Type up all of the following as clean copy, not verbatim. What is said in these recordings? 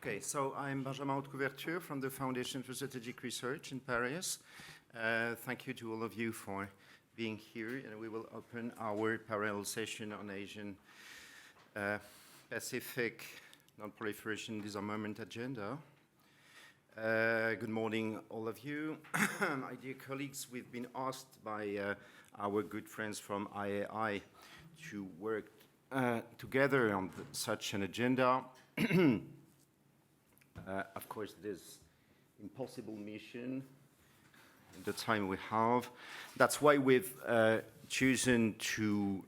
Okay, so I'm Benjamin Haute-Couverture from the Foundation for Strategic Research in Paris. Thank you to all of you for being here, and we will open our parallel session on Asian Pacific Non-Proliferation and Disarmament agenda. Good morning, all of you. My dear colleagues, we've been asked by our good friends from IAI to work together on such an agenda. Of course, it is an impossible mission in the time we have. That's why we've chosen to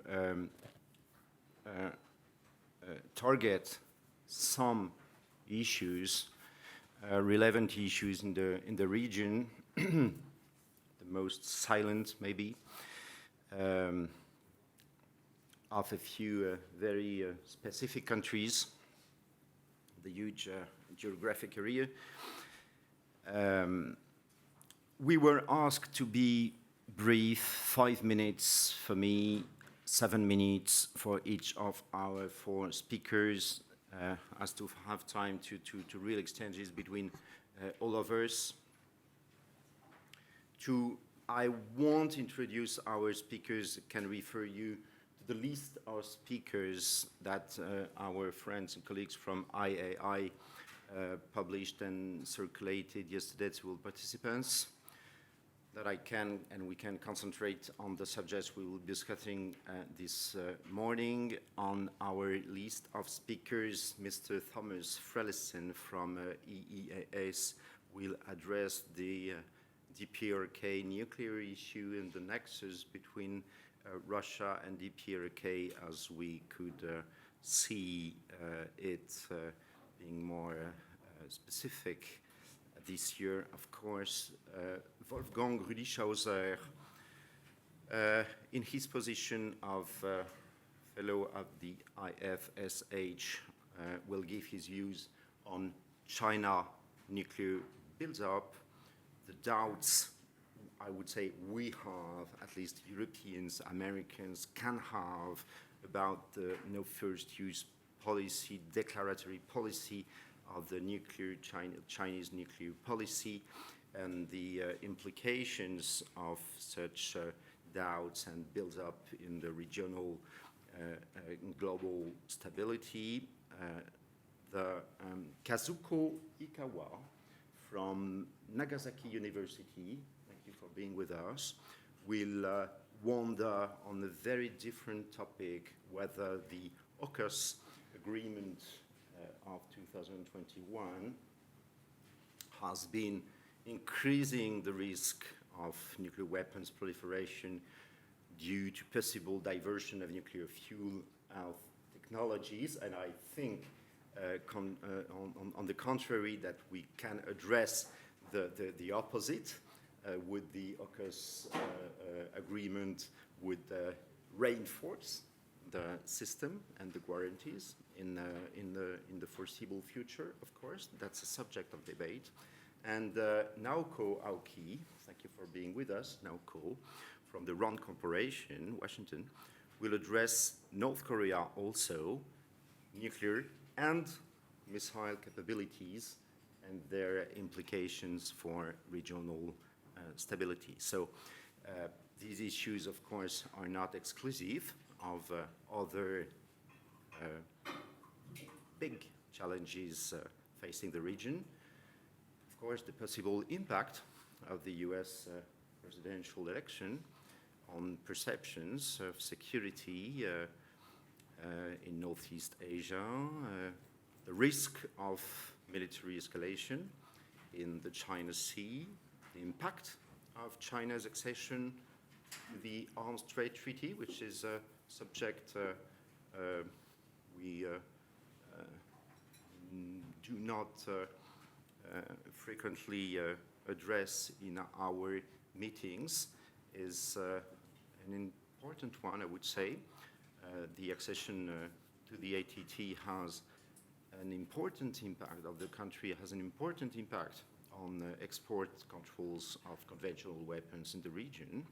target some issues, relevant issues in the region, the most silent maybe, of a few very specific countries, the huge geographic area. We were asked to be brief, 5 minutes for me, 7 minutes for each of our 4 speakers, as to have time to real exchanges between all of us. I won't introduce our speakers, can refer you to the list of speakers that our friends and colleagues from IAI published and circulated yesterday to all participants, that I can and we can concentrate on the subjects we will be discussing this morning. On our list of speakers, Mr. Thomas Frellison from EEAS will address the DPRK nuclear issue and the nexus between Russia and DPRK as we could see it being more specific this year. Of course, Wolfgang Rüdischhauser, in his position of fellow of the IFSH, will give his views on China nuclear build-up, the doubts I would say we have, at least Europeans, Americans can have about the no first use policy, declaratory policy of the Chinese nuclear policy, and the implications of such doubts and build-up in the regional global stability. Kazuko Ikawa from Nagasaki University, thank you for being with us, will wander on a very different topic, whether the AUKUS agreement of 2021 has been increasing the risk of nuclear weapons proliferation due to possible diversion of nuclear fuel out technologies. And I think, on the contrary, that we can address the opposite. With the AUKUS agreement would reinforce the system and the guarantees in the foreseeable future, of course. That's a subject of debate. And Naoko Aoki, thank you for being with us, Naoko, from the RAND Corporation, Washington, will address North Korea also, nuclear and missile capabilities and their implications for regional stability. So these issues, of course, are not exclusive of other big challenges facing the region. Of course, the possible impact of the US presidential election on perceptions of security in Northeast Asia, the risk of military escalation in the China Sea, the impact of China's accession to the Arms Trade Treaty, which is a subject we do not frequently address in our meetings, is an important one, I would say. The accession to the ATT has an important impact of the country, has an important impact on export controls of conventional weapons in the region.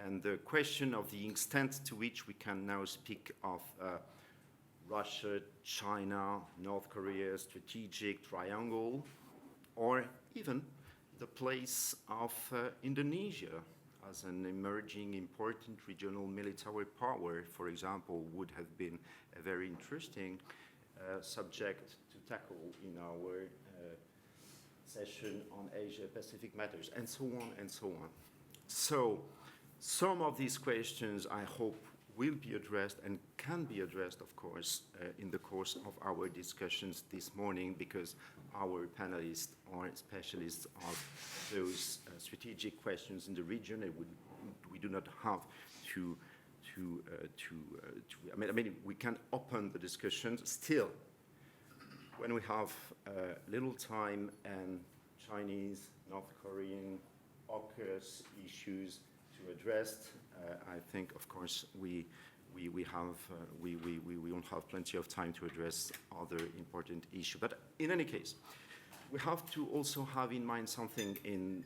And the question of the extent to which we can now speak of Russia, China, North Korea strategic triangle, or even the place of Indonesia as an emerging important regional military power, for example, would have been a very interesting subject to tackle in our session on Asia-Pacific matters, and so on and so on. So, some of these questions, I hope, will be addressed and can be addressed, of course, in the course of our discussions this morning, because our panelists are specialists of those strategic questions in the region, and we do not have to I mean, we can open the discussions. Still, when we have little time and Chinese, North Korean, AUKUS issues to address, I think, of course, we won't have plenty of time to address other important issues. But in any case, we have to also have in mind something in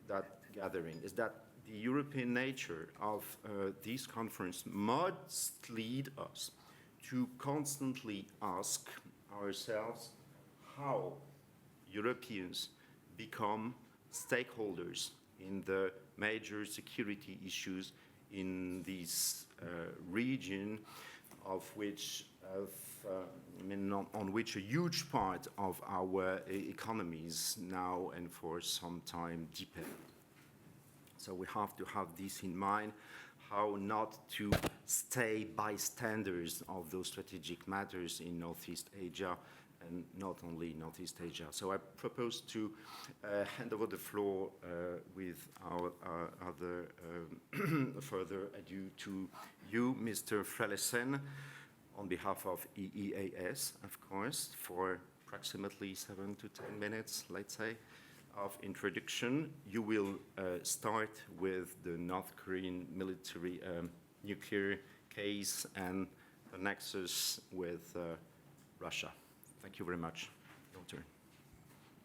that gathering, is that the European nature of this conference must lead us to constantly ask ourselves how Europeans become stakeholders in the major security issues in this region, of which, on which a huge part of our economies now and for some time depend. So we have to have this in mind, how not to stay bystanders of those strategic matters in Northeast Asia, and not only Northeast Asia. So I propose to hand over the floor without other further ado to you, Mr. Frellesen, on behalf of EEAS, of course, for approximately 7 to 10 minutes, let's say, of introduction. You will start with the North Korean military nuclear case and the nexus with Russia. Thank you very much. Your turn.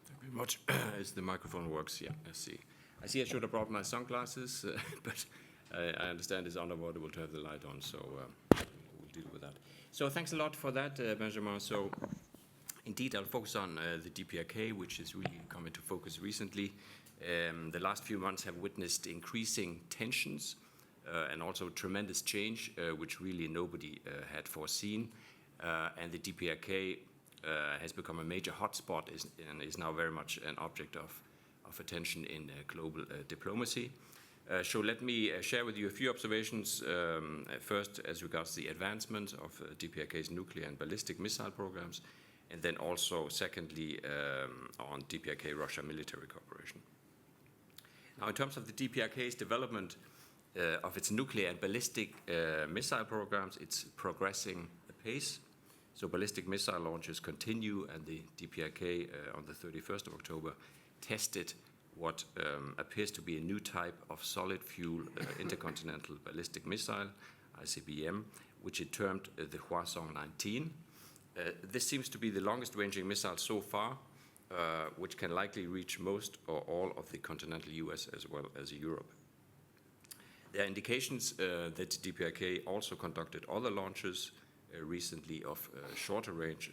Thank you very much. As the microphone works, yeah, I see. I see I should have brought my sunglasses, but I understand it's unavoidable to have the light on, so we'll deal with that. So thanks a lot for that, Benjamin. So indeed, I'll focus on the DPRK, which has really come into focus recently. The last few months have witnessed increasing tensions and also tremendous change, which really nobody had foreseen. And the DPRK has become a major hotspot and is now very much an object of attention in global diplomacy. So let me share with you a few observations, first as regards the advancement of DPRK's nuclear and ballistic missile programs, and then also, secondly, on DPRK-Russia military cooperation. Now, in terms of the DPRK's development of its nuclear and ballistic missile programs, it's progressing apace. So ballistic missile launches continue, and the DPRK on the 31st of October tested what appears to be a new type of solid fuel intercontinental ballistic missile, ICBM, which it termed the Hwasong 19. This seems to be the longest ranging missile so far, which can likely reach most or all of the continental US as well as Europe. There are indications that DPRK also conducted other launches recently of shorter range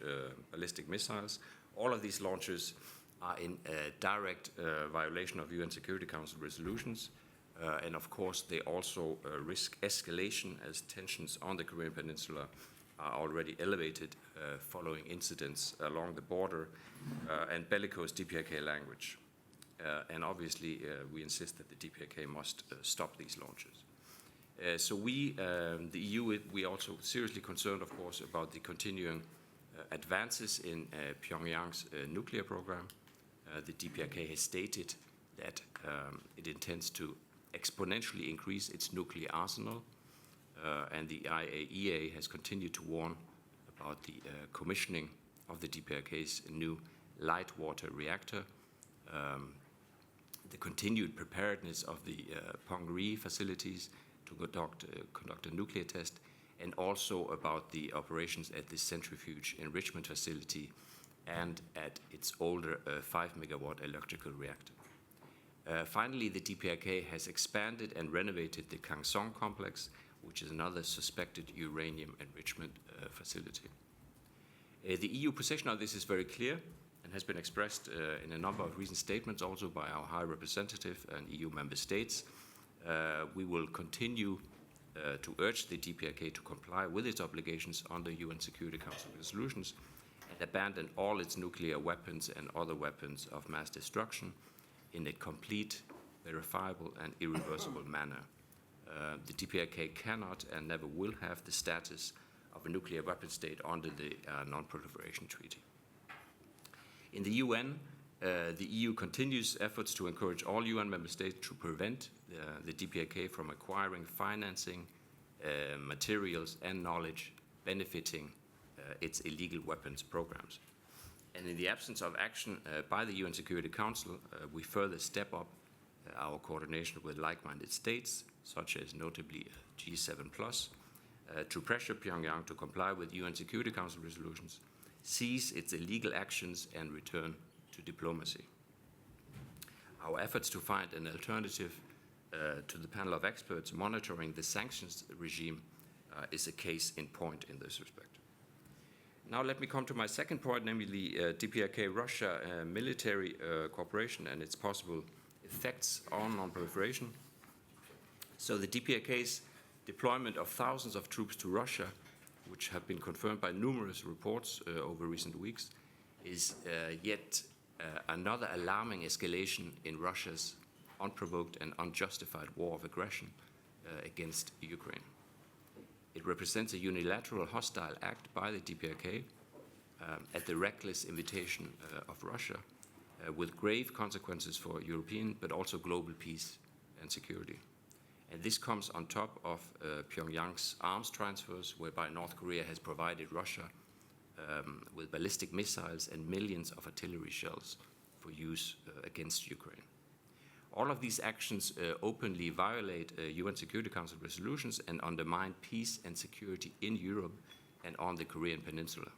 ballistic missiles. All of these launches are in direct violation of UN Security Council resolutions, and of course they also risk escalation as tensions on the Korean Peninsula are already elevated following incidents along the border and bellicose DPRK language. And obviously we insist that the DPRK must stop these launches. So we, the EU, we also seriously concerned, of course, about the continuing advances in Pyongyang's nuclear program. The DPRK has stated that it intends to exponentially increase its nuclear arsenal, and the IAEA has continued to warn about the commissioning of the DPRK's new light water reactor, the continued preparedness of the Pongri facilities to conduct a nuclear test, and also about the operations at the centrifuge enrichment facility and at its older 5-megawatt electrical reactor. Finally, the DPRK has expanded and renovated the Kangsong complex, which is another suspected uranium enrichment facility. The EU position on this is very clear and has been expressed in a number of recent statements also by our High Representative and EU member states. We will continue to urge the DPRK to comply with its obligations under UN Security Council resolutions and abandon all its nuclear weapons and other weapons of mass destruction in a complete, verifiable, and irreversible manner. The DPRK cannot and never will have the status of a nuclear weapon state under the Non-Proliferation Treaty. In the UN, the EU continues efforts to encourage all UN member states to prevent the DPRK from acquiring, financing, materials, and knowledge benefiting its illegal weapons programs. And in the absence of action by the UN Security Council, we further step up our coordination with like-minded states, such as notably G7+, to pressure Pyongyang to comply with UN Security Council resolutions, cease its illegal actions, and return to diplomacy. Our efforts to find an alternative to the panel of experts monitoring the sanctions regime is a case in point in this respect. Now let me come to my second point, namely DPRK-Russia military cooperation and its possible effects on non-proliferation. So the DPRK's deployment of thousands of troops to Russia, which have been confirmed by numerous reports over recent weeks, is yet another alarming escalation in Russia's unprovoked and unjustified war of aggression against Ukraine. It represents a unilateral hostile act by the DPRK at the reckless invitation of Russia, with grave consequences for European but also global peace and security. And this comes on top of Pyongyang's arms transfers, whereby North Korea has provided Russia with ballistic missiles and millions of artillery shells for use against Ukraine. All of these actions openly violate UN Security Council resolutions and undermine peace and security in Europe and on the Korean Peninsula.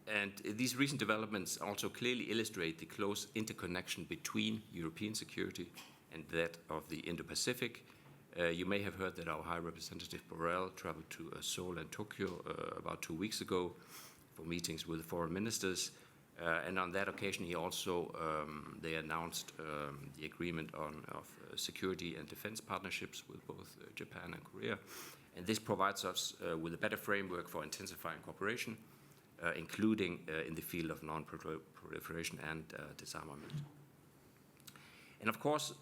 And these recent developments also clearly illustrate the close interconnection between European security and that of the Indo-Pacific. You may have heard that our High Representative Borrell traveled to Seoul and Tokyo about 2 weeks ago for meetings with foreign ministers. And on that occasion, he also, they announced the agreement of security and defense partnerships with both Japan and Korea. And this provides us with a better framework for intensifying cooperation, including in the field of non-proliferation and disarmament. And of course,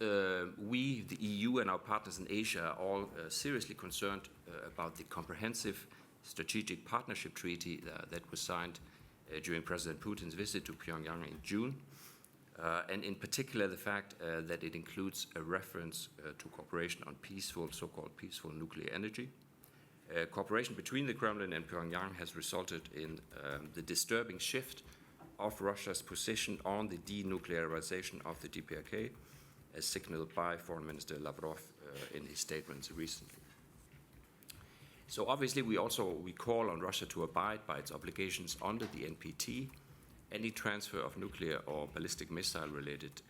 we, the EU and our partners in Asia, are all seriously concerned about the comprehensive strategic partnership treaty that was signed during President Putin's visit to Pyongyang in June, and in particular the fact that it includes a reference to cooperation on peaceful, so-called peaceful nuclear energy. Cooperation between the Kremlin and Pyongyang has resulted in the disturbing shift of Russia's position on the denuclearization of the DPRK, as signaled by Foreign Minister Lavrov in his statements recently. So obviously we call on Russia to abide by its obligations under the NPT. Any transfer of nuclear or ballistic missile-related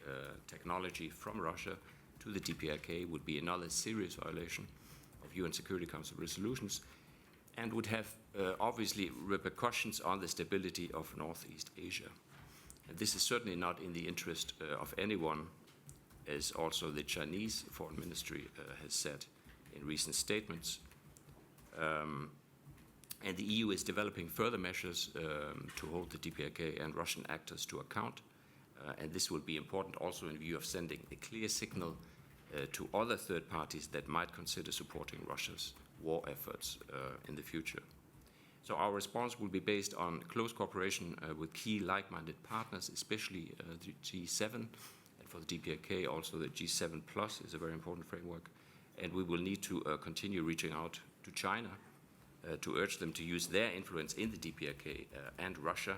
technology from Russia to the DPRK would be another serious violation of UN Security Council resolutions and would have obviously repercussions on the stability of Northeast Asia. And this is certainly not in the interest of anyone, as also the Chinese Foreign Ministry has said in recent statements. And the EU is developing further measures to hold the DPRK and Russian actors to account. And this will be important also in view of sending a clear signal to other third parties that might consider supporting Russia's war efforts in the future. So our response will be based on close cooperation with key like-minded partners, especially the G7, and for the DPRK also the G7 Plus is a very important framework. And we will need to continue reaching out to China to urge them to use their influence in the DPRK and Russia.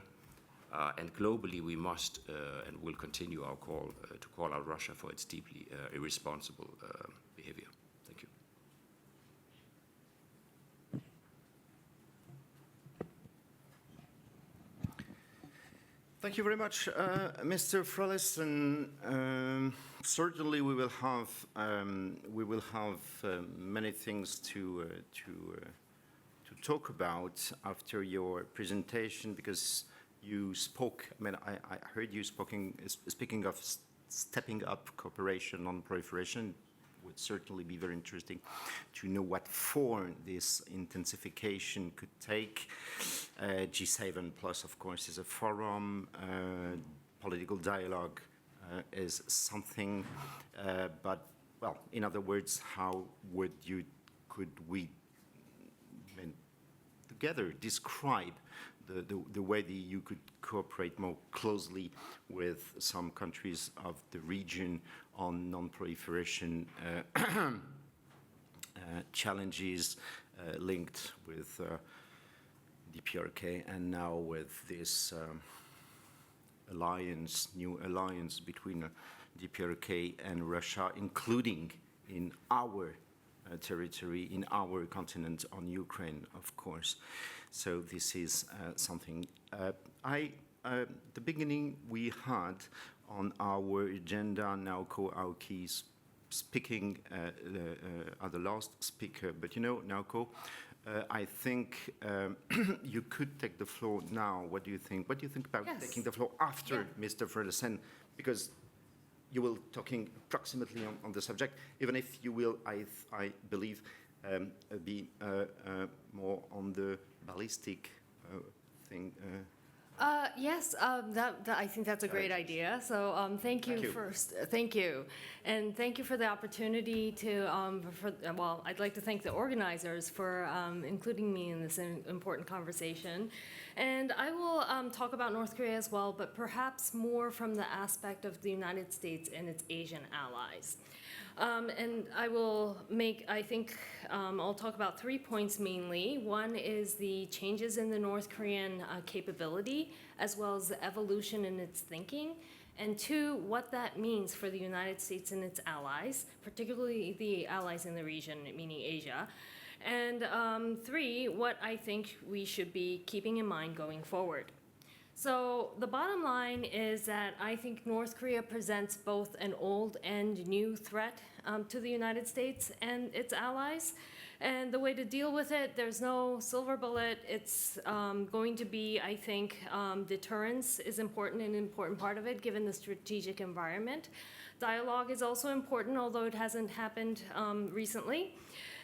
And globally, we must and will continue our call to call out Russia for its deeply irresponsible behavior. Thank you. Thank you very much, Mr. Frellis. And certainly, we will have many things to talk about after your presentation, because you spoke, I mean, I heard you speaking of stepping up cooperation, non-proliferation. Would certainly be very interesting to know what form this intensification could take. G7 plus, of course, is a forum. Political dialogue is something, but, well, in other words, how could we together describe the way the EU could cooperate more closely with some countries of the region on non-proliferation challenges linked with DPRK, and now with this new alliance between DPRK and Russia, including in our territory, in our continent, on Ukraine, of course. So this is something. The beginning we had on our agenda, Naoko Aoki speaking as the last speaker. But you know, Naoko, I think you could take the floor now. What do you think? What do you think about taking the floor after Mr. Fredesen? Because you will talking approximately on the subject, even if you will, I believe, be more on the ballistic thing. Yes, I think that's a great idea. So thank you first. Thank you. And thank you for the opportunity to, well, I'd like to thank the organizers for including me in this important conversation. And I will talk about North Korea as well, but perhaps more from the aspect of the United States and its Asian allies. And I will I think I'll talk about 3 points mainly. One is the changes in the North Korean capability, as well as the evolution in its thinking. And 2, what that means for the United States and its allies, particularly the allies in the region, meaning Asia. And 3, what I think we should be keeping in mind going forward. So the bottom line is that I think North Korea presents both an old and new threat to the United States and its allies. And the way to deal with it, there's no silver bullet. It's going to be, I think, deterrence is an important part of it, given the strategic environment. Dialogue is also important, although it hasn't happened recently.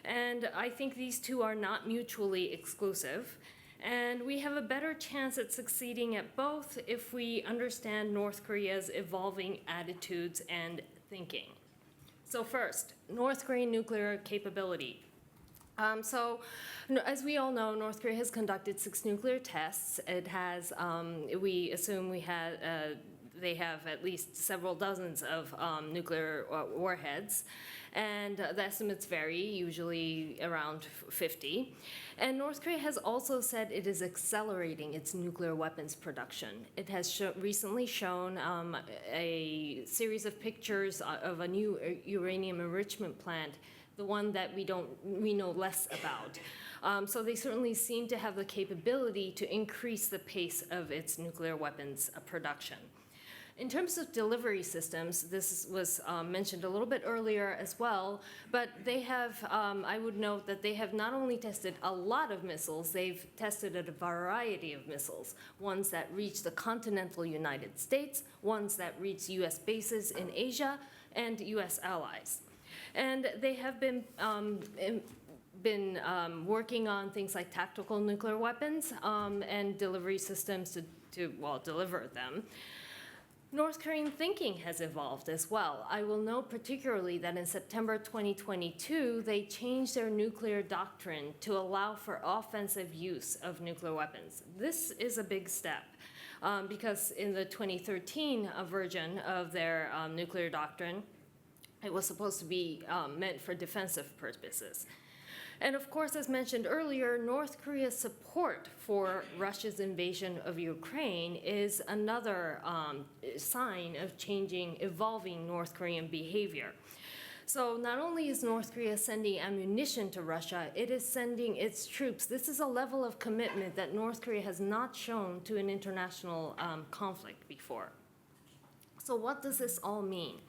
And I think these two are not mutually exclusive. And we have a better chance at succeeding at both if we understand North Korea's evolving attitudes and thinking. So first, North Korean nuclear capability. As we all know, North Korea has conducted 6 nuclear tests. It has, we assume they have at least several dozens of nuclear warheads. And the estimates vary, usually around 50. And North Korea has also said it is accelerating its nuclear weapons production. It has recently shown a series of pictures of a new uranium enrichment plant, the one that we know less about. So they certainly seem to have the capability to increase the pace of its nuclear weapons production. In terms of delivery systems, this was mentioned a little bit earlier as well, but they have, I would note that they have not only tested a lot of missiles, they've tested a variety of missiles, ones that reach the continental United States, ones that reach US bases in Asia, and US allies. And they have been working on things like tactical nuclear weapons and delivery systems to deliver them. North Korean thinking has evolved as well. I will note particularly that in September 2022, they changed their nuclear doctrine to allow for offensive use of nuclear weapons. This is a big step because in the 2013 version of their nuclear doctrine, it was supposed to be meant for defensive purposes. And of course, as mentioned earlier, North Korea's support for Russia's invasion of Ukraine is another sign of evolving North Korean behavior. So not only is North Korea sending ammunition to Russia, it is sending its troops. This is a level of commitment that North Korea has not shown to an international conflict before. So what does this all mean?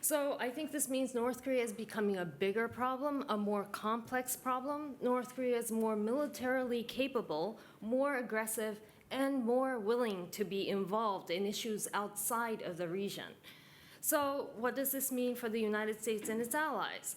So I think this means North Korea is becoming a bigger problem, a more complex problem. North Korea is more militarily capable, more aggressive, and more willing to be involved in issues outside of the region. So what does this mean for the United States and its allies?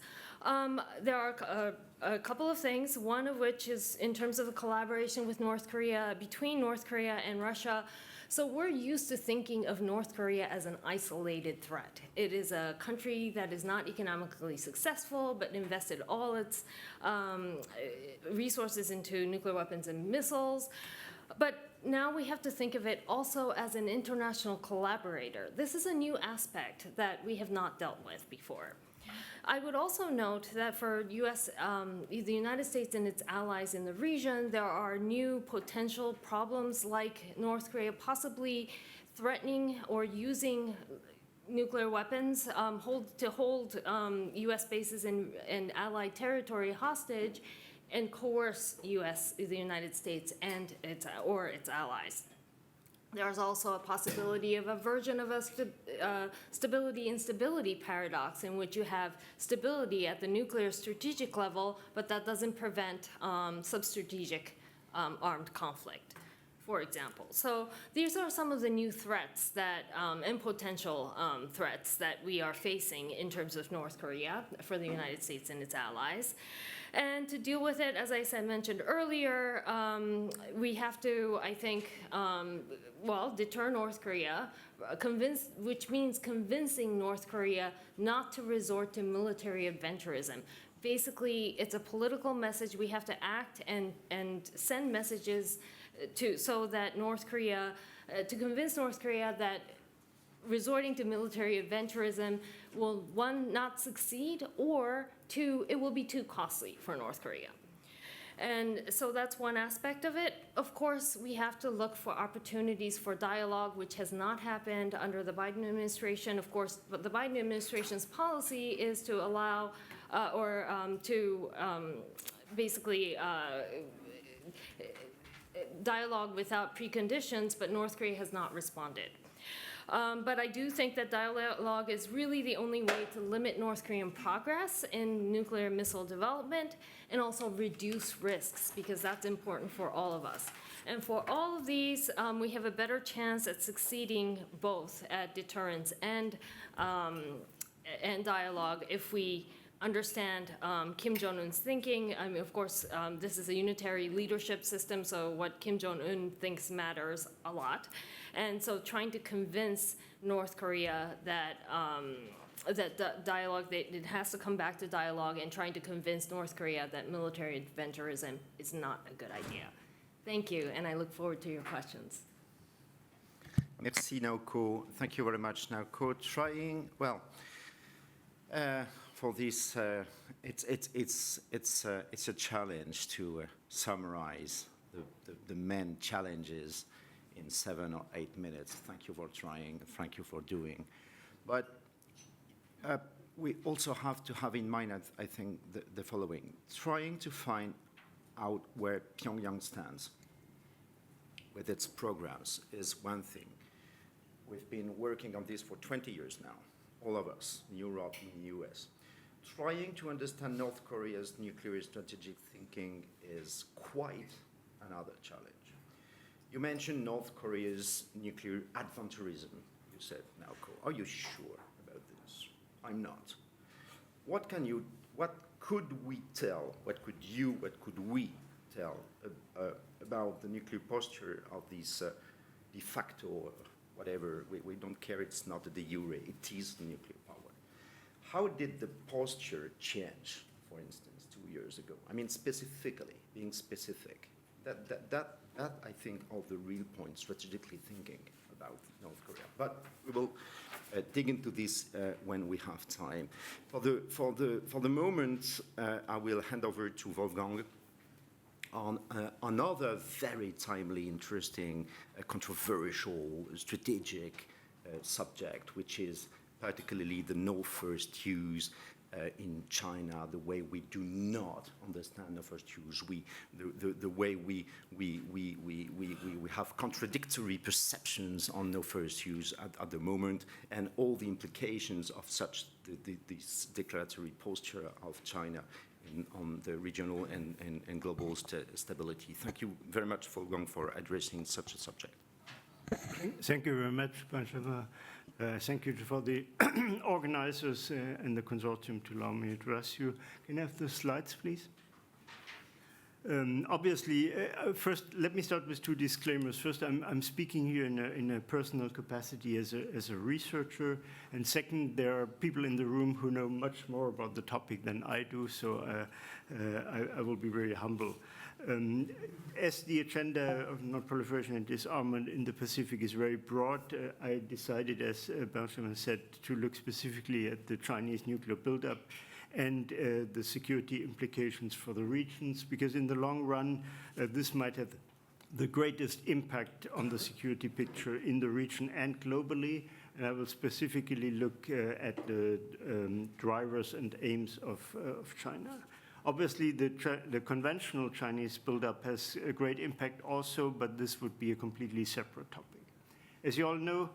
There are a couple of things, one of which is in terms of the collaboration with North Korea, between North Korea and Russia. So we're used to thinking of North Korea as an isolated threat. It is a country that is not economically successful, but invested all its resources into nuclear weapons and missiles. But now we have to think of it also as an international collaborator. This is a new aspect that we have not dealt with before. I would also note that for the United States and its allies in the region, there are new potential problems like North Korea possibly threatening or using nuclear weapons to hold U.S. bases and allied territory hostage and coerce the United States and its allies. There's also a possibility of a version of a stability-instability paradox in which you have stability at the nuclear strategic level, but that doesn't prevent substrategic armed conflict, for example. So these are some of the new threats that, and potential threats that we are facing in terms of North Korea for the United States and its allies. And to deal with it, as I mentioned earlier, we have to, I think, deter North Korea, which means convincing North Korea not to resort to military adventurism. Basically, it's a political message. We have to act and send messages so that North Korea, to convince North Korea that resorting to military adventurism will, one, not succeed, or two, it will be too costly for North Korea. And so that's one aspect of it. Of course, we have to look for opportunities for dialogue, which has not happened under the Biden administration. Of course, but the Biden administration's policy is to allow basically dialogue without preconditions, but North Korea has not responded. But I do think that dialogue is really the only way to limit North Korean progress in nuclear missile development and also reduce risks, because that's important for all of us. And for all of these, we have a better chance at succeeding both at deterrence and dialogue if we understand Kim Jong-un's thinking. I mean, of course, this is a unitary leadership system, so what Kim Jong-un thinks matters a lot. And so trying to convince North Korea that dialogue, that it has to come back to dialogue, and trying to convince North Korea that military adventurism is not a good idea. Thank you, and I look forward to your questions. Merci, Naoko. Thank you very much, Naoko. For this, it's a challenge to summarize the main challenges in 7 or 8 minutes. Thank you for trying. Thank you for doing. But we also have to have in mind, I think, the following. Trying to find out where Pyongyang stands with its programs is one thing. We've been working on this for 20 years now, all of us, in Europe and the US. Trying to understand North Korea's nuclear strategic thinking is quite another challenge. You mentioned North Korea's nuclear adventurism, you said, Naoko. Are you sure about this? I'm not. What could we tell, what could we tell about the nuclear posture of these de facto, whatever, we don't care, it's not the jure, it is nuclear power. How did the posture change, for instance, 2 years ago? I mean, specifically, being specific. That I think, are the real points strategically thinking about North Korea. But we will dig into this when we have time. For the moment, I will hand over to Wolfgang on another very timely, interesting, controversial, strategic subject, which is particularly the no first use in China, the way we do not understand the first use, the way we have contradictory perceptions on no first use at the moment, and all the implications of such this declaratory posture of China on the regional and global stability. Thank you very much, Wolfgang, for addressing such a subject. Thank you very much, Benjamin. Thank you for the organizers and the consortium to allow me to address you. Can I have the slides, please? Obviously, first, let me start with two disclaimers. First, I'm speaking here in a personal capacity as a researcher. And second, there are people in the room who know much more about the topic than I do, so I will be very humble. As the agenda of non-proliferation and disarmament in the Pacific is very broad, I decided, as Benjamin said, to look specifically at the Chinese nuclear buildup and the security implications for the regions, because in the long run, this might have the greatest impact on the security picture in the region and globally. And I will specifically look at the drivers and aims of China. Obviously, the conventional Chinese buildup has a great impact also, but this would be a completely separate topic. As you all know,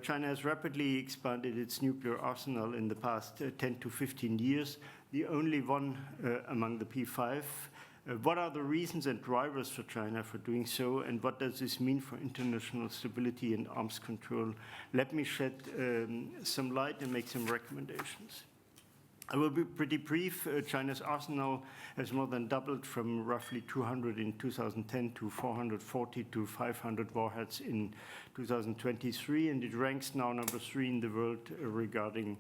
China has rapidly expanded its nuclear arsenal in the past 10 to 15 years, the only one among the P5. What are the reasons and drivers for China for doing so, and what does this mean for international stability and arms control? Let me shed some light and make some recommendations. I will be pretty brief. China's arsenal has more than doubled from roughly 200 in 2010 to 440 to 500 warheads in 2023, and it ranks now number 3 in the world regarding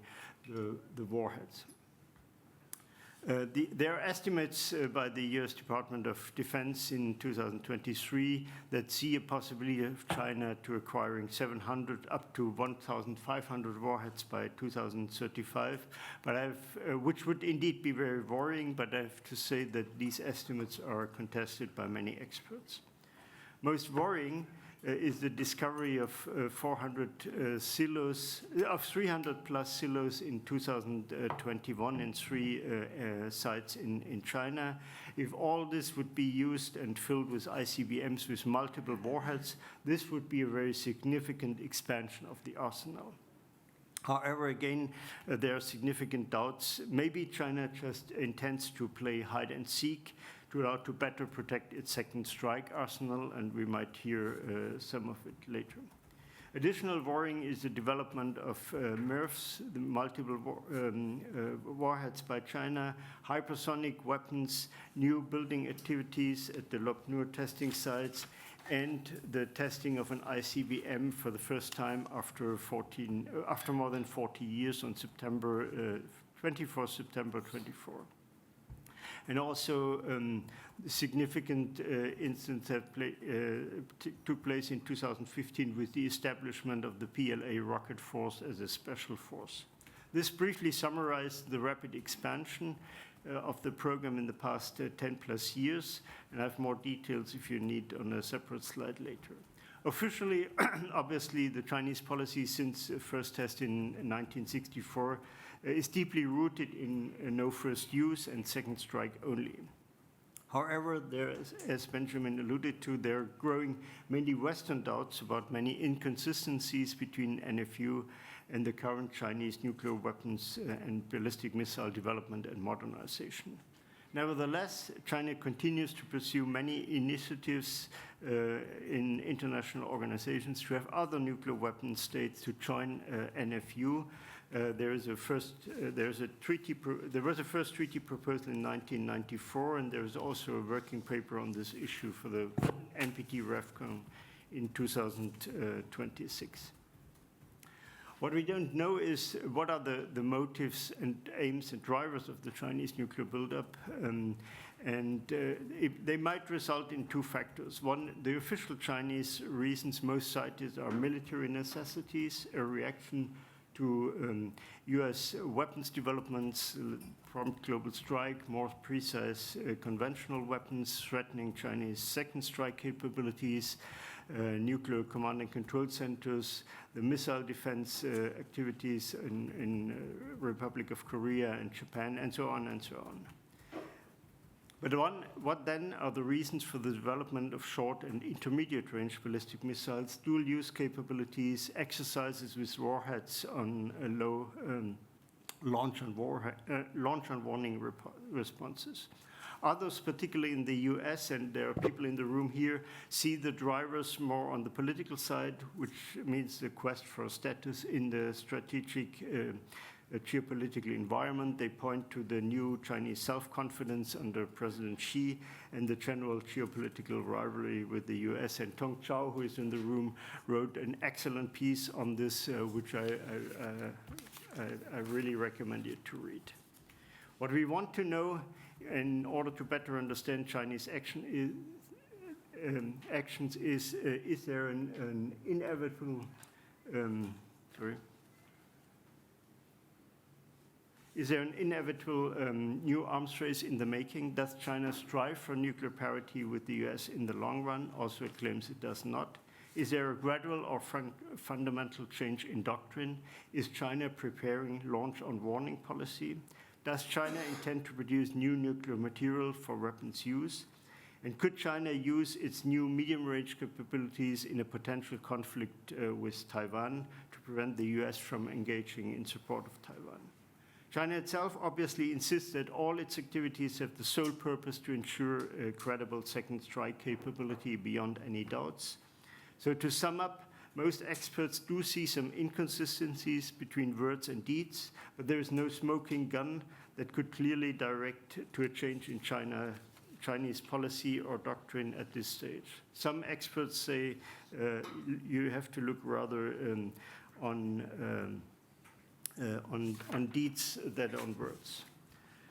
the warheads. There are estimates by the US Department of Defense in 2023 that see a possibility of China to acquiring 700 up to 1,500 warheads by 2035, but which would indeed be very worrying, but I have to say that these estimates are contested by many experts. Most worrying is the discovery of 400 silos, of 300 plus silos in 2021 in 3 sites in China. If all this would be used and filled with ICBMs with multiple warheads, this would be a very significant expansion of the arsenal. However, again, there are significant doubts. Maybe China just intends to play hide and seek to better protect its second strike arsenal, and we might hear some of it later. Additional worrying is the development of MIRVs, the multiple warheads by China, hypersonic weapons, new building activities at the Lop Nur testing sites, and the testing of an ICBM for the first time after more than 40 years on September 24. And also, significant incidents took place in 2015 with the establishment of the PLA rocket force as a special force. This briefly summarized the rapid expansion of the program in the past 10 plus years, and I have more details if you need on a separate slide later. Officially, obviously, the Chinese policy since first test in 1964 is deeply rooted in no first use and second strike only. However, there is, as Benjamin alluded to, there are growing many Western doubts about many inconsistencies between NFU and the current Chinese nuclear weapons and ballistic missile development and modernization. Nevertheless, China continues to pursue many initiatives in international organizations to have other nuclear weapon states to join NFU. There was a first treaty proposal in 1994, and there is also a working paper on this issue for the NPT REFCON in 2026. What we don't know is what are the motives and aims and drivers of the Chinese nuclear buildup, they might result in 2 factors. One, the official Chinese reasons most cited are military necessities, a reaction to US weapons developments, prompt global strike, more precise conventional weapons threatening Chinese second strike capabilities, nuclear command and control centers, the missile defense activities in Republic of Korea and Japan, and so on and so on. But what then are the reasons for the development of short and intermediate range ballistic missiles, dual use capabilities, exercises with warheads on low launch and warning responses. Others, particularly in the US, and there are people in the room here, see the drivers more on the political side, which means the quest for status in the strategic geopolitical environment. They point to the new Chinese self-confidence under President Xi and the general geopolitical rivalry with the US. And Tong Chao, who is in the room, wrote an excellent piece on this, which I really recommend you to read. What we want to know in order to better understand Chinese actions is there an inevitable, is there an inevitable new arms race in the making? Does China strive for nuclear parity with the US in the long run? Also, it claims it does not. Is there a gradual or fundamental change in doctrine? Is China preparing launch on warning policy? Does China intend to produce new nuclear material for weapons use? And could China use its new medium-range capabilities in a potential conflict with Taiwan to prevent the US from engaging in support of Taiwan? China itself obviously insists that all its activities have the sole purpose to ensure a credible second strike capability beyond any doubts. So to sum up, most experts do see some inconsistencies between words and deeds, but there is no smoking gun that could clearly direct to a change in Chinese policy or doctrine at this stage. Some experts say you have to look rather on deeds than on words.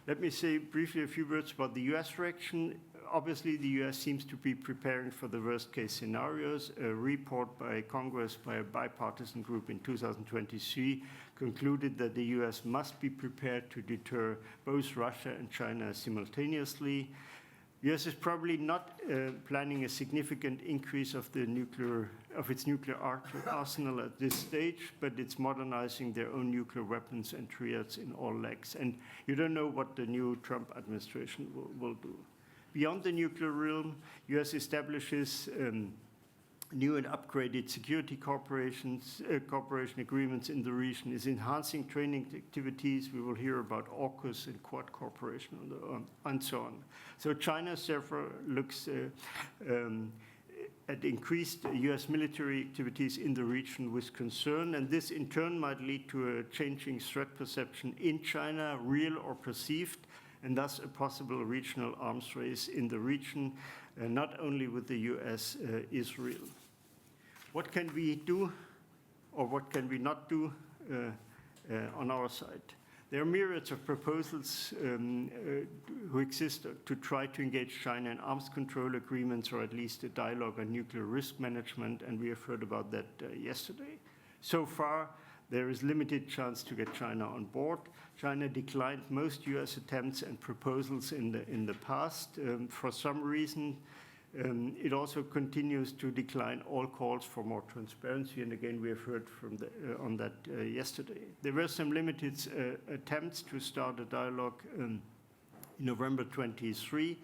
Let me say briefly a few words about the US reaction. Obviously, the US seems to be preparing for the worst-case scenarios. A report by Congress by a bipartisan group in 2023 concluded that the US must be prepared to deter both Russia and China simultaneously. The US is probably not planning a significant increase of its nuclear arsenal at this stage, but it's modernizing their own nuclear weapons and triads in all legs. And you don't know what the new Trump administration will do. Beyond the nuclear realm, US establishes new and upgraded security cooperation agreements in the region, is enhancing training activities. We will hear about AUKUS and Quad cooperation and so on. So China therefore looks at increased US military activities in the region with concern, and this in turn might lead to a changing threat perception in China, real or perceived, and thus a possible regional arms race in the region, not only with the US, Israel. What can we do, or what can we not do on our side? There are myriads of proposals who exist to try to engage China in arms control agreements, or at least a dialogue on nuclear risk management, and we have heard about that yesterday. So far, there is limited chance to get China on board. China declined most US attempts and proposals in the past. For some reason, it also continues to decline all calls for more transparency, and again, we have heard on that yesterday. There were some limited attempts to start a dialogue in November 23,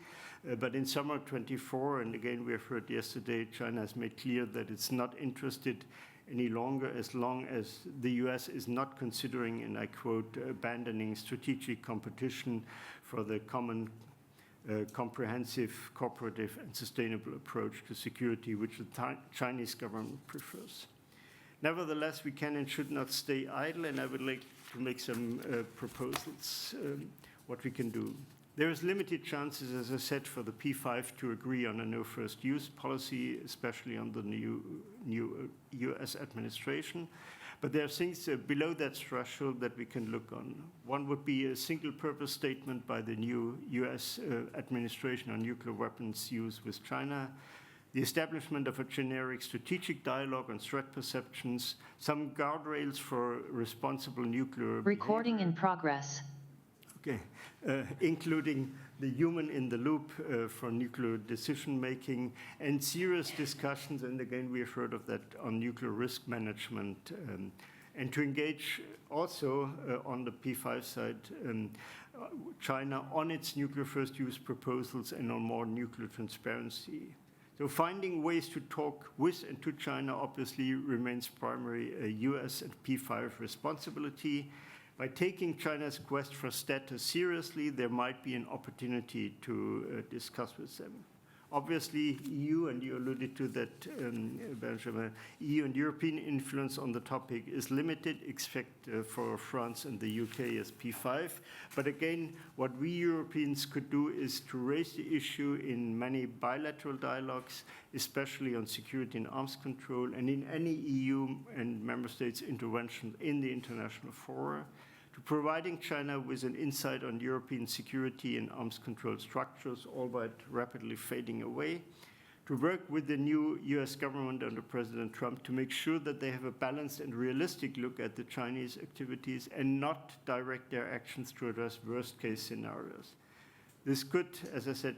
but in summer 24, and again, we have heard yesterday, China has made clear that it's not interested any longer as long as the US is not considering, and I quote, abandoning strategic competition for the common comprehensive, cooperative, and sustainable approach to security, which the Chinese government prefers. Nevertheless, we can and should not stay idle, and I would like to make some proposals, what we can do. There is limited chances, as I said, for the P5 to agree on a no first use policy, especially under the new US administration. But there are things below that threshold that we can look on. One would be a single-purpose statement by the new US administration on nuclear weapons use with China, the establishment of a generic strategic dialogue on threat perceptions, some guardrails for responsible nuclear Recording in progress. Okay, including the human in the loop for nuclear decision-making, and serious discussions, and again, we have heard of that, on nuclear risk management, and to engage also on the P5 side, China on its nuclear first use proposals and on more nuclear transparency. So finding ways to talk with and to China obviously remains primary US and P5 responsibility. By taking China's quest for status seriously, there might be an opportunity to discuss with them. Obviously, EU, and you alluded to that, Benjamin, EU and European influence on the topic is limited, except for France and the UK as P5. But again, what we Europeans could do is to raise the issue in many bilateral dialogues, especially on security and arms control, and in any EU and member states intervention in the international fora, to providing China with an insight on European security and arms control structures, albeit rapidly fading away, to work with the new US government under President Trump to make sure that they have a balanced and realistic look at the Chinese activities and not direct their actions to address worst-case scenarios. This could, as I said,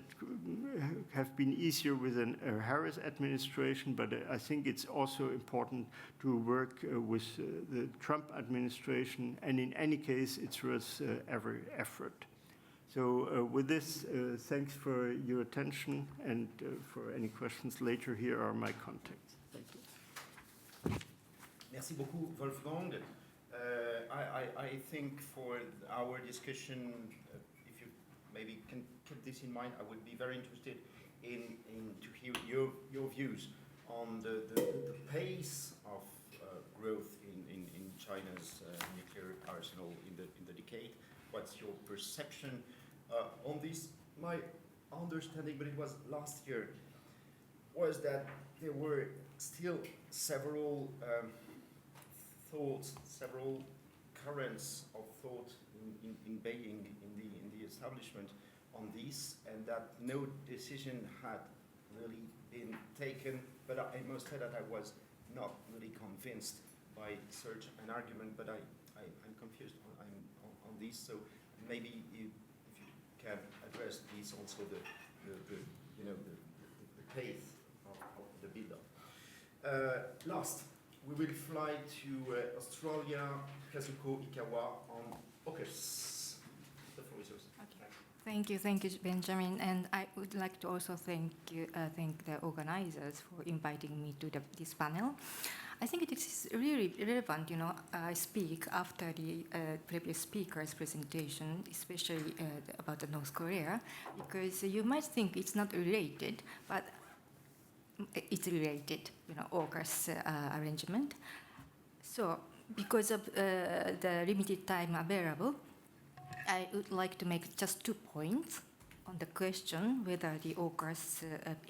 have been easier with a Harris administration, but I think it's also important to work with the Trump administration, and in any case, it's worth every effort. So with this, thanks for your attention, and for any questions later, here are my contacts. Thank you. Merci beaucoup, Wolfgang. I think for our discussion, maybe can keep this in mind. I would be very interested in to hear your views on the pace of growth in China's nuclear arsenal in the decade. What's your perception on this? My understanding, but it was last year, was that there were still several thoughts, several currents of thought in Beijing, in the establishment on this, and that no decision had really been taken. But I must say that I was not really convinced by such an argument, but I'm confused on this. So maybe if you can address this also, the pace of the build-up. Last, we will fly to Australia, Kazuko Ikawa on AUKUS. The floor is yours. Okay. Thank you, Benjamin. And I would like to also thank the organizers for inviting me to this panel. I think it is really relevant, I speak after the previous speaker's presentation, especially about North Korea, because you might think it's not related, but it's related, AUKUS arrangement. So because of the limited time available, I would like to make just 2 points on the question whether the AUKUS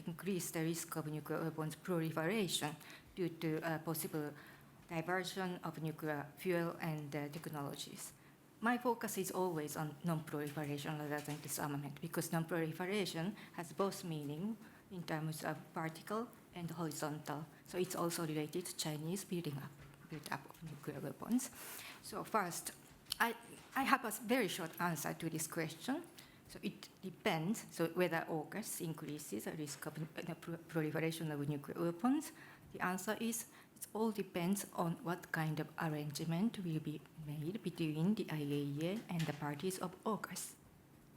increase the risk of nuclear weapons proliferation due to possible diversion of nuclear fuel and technologies. My focus is always on non-proliferation rather than disarmament, because non-proliferation has both meaning in terms of vertical and horizontal. So it's also related to Chinese build up of nuclear weapons. So first, I have a very short answer to this question. So it depends, whether AUKUS increases the risk of proliferation of nuclear weapons. The answer is, it all depends on what kind of arrangement will be made between the IAEA and the parties of AUKUS.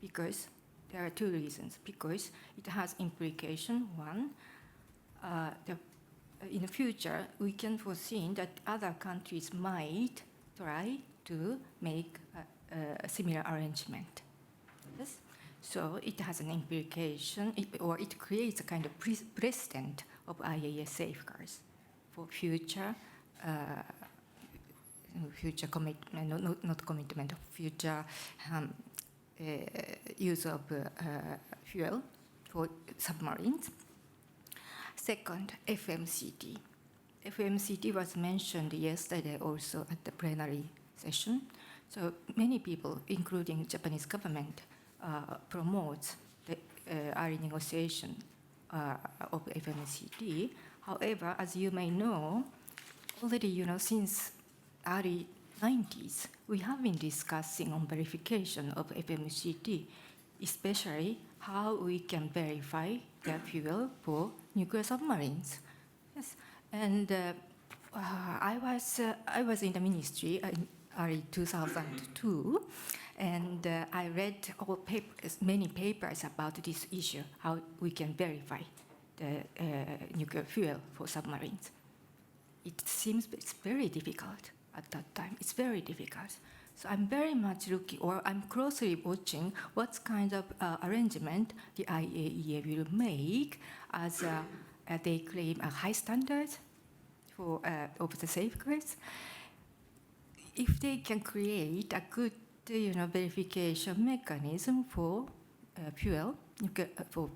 Because there are 2 reasons. Because it has implication. One, in the future, we can foresee that other countries might try to make a similar arrangement. Yes? So it has an implication, or it creates a kind of precedent of IAEA safeguards for future commitment, not commitment, of future use of fuel for submarines. Second, FMCT. FMCT was mentioned yesterday also at the plenary session. So many people, including Japanese government, promotes the early negotiation of FMCT. However, as you may know, already since early 90s, we have been discussing on verification of FMCT, especially how we can verify the fuel for nuclear submarines. Yes, and I was in the ministry in early 2002, and I read many papers about this issue, how we can verify the nuclear fuel for submarines. It seems it's very difficult at that time. It's very difficult. So I'm very much looking, or I'm closely watching what kind of arrangement the IAEA will make as they claim a high standards for of the safeguards. If they can create a good, verification mechanism for fuel for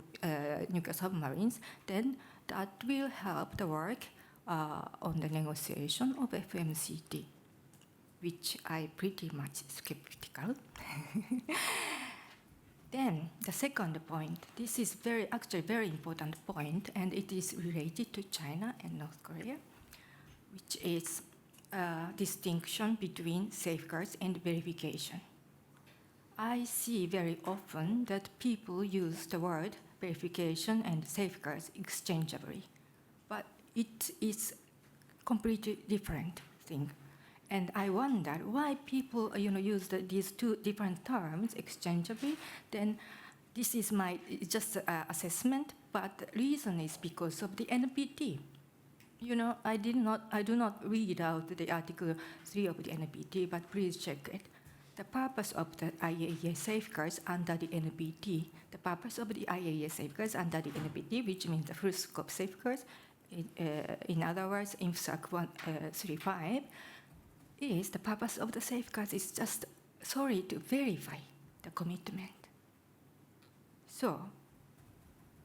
nuclear submarines, then that will help the work on the negotiation of FMCT, which I pretty much skeptical. Then the second point, this is actually very important point, and it is related to China and North Korea, which is distinction between safeguards and verification. I see very often that people use the word verification and safeguards exchangeably, but it is completely different thing. And I wonder why people use these two different terms exchangeably. Then this is my just assessment, but the reason is because of the NPT. I do not read out the Article 3 of the NPT, but please check it. The purpose of the IAEA safeguards under the NPT, the purpose of the IAEA safeguards under the NPT, which means the full scope safeguards, in other words, INFSAC 135, is the purpose of the safeguards is just to verify the commitment. So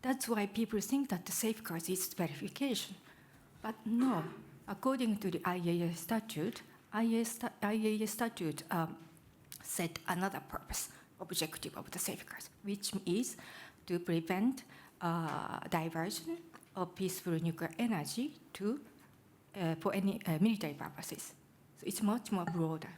that's why people think that the safeguards is verification. But no, according to the IAEA statute, IAEA statute set another purpose, objective of the safeguards, which is to prevent diversion of peaceful nuclear energy for any military purposes. So it's much more broader.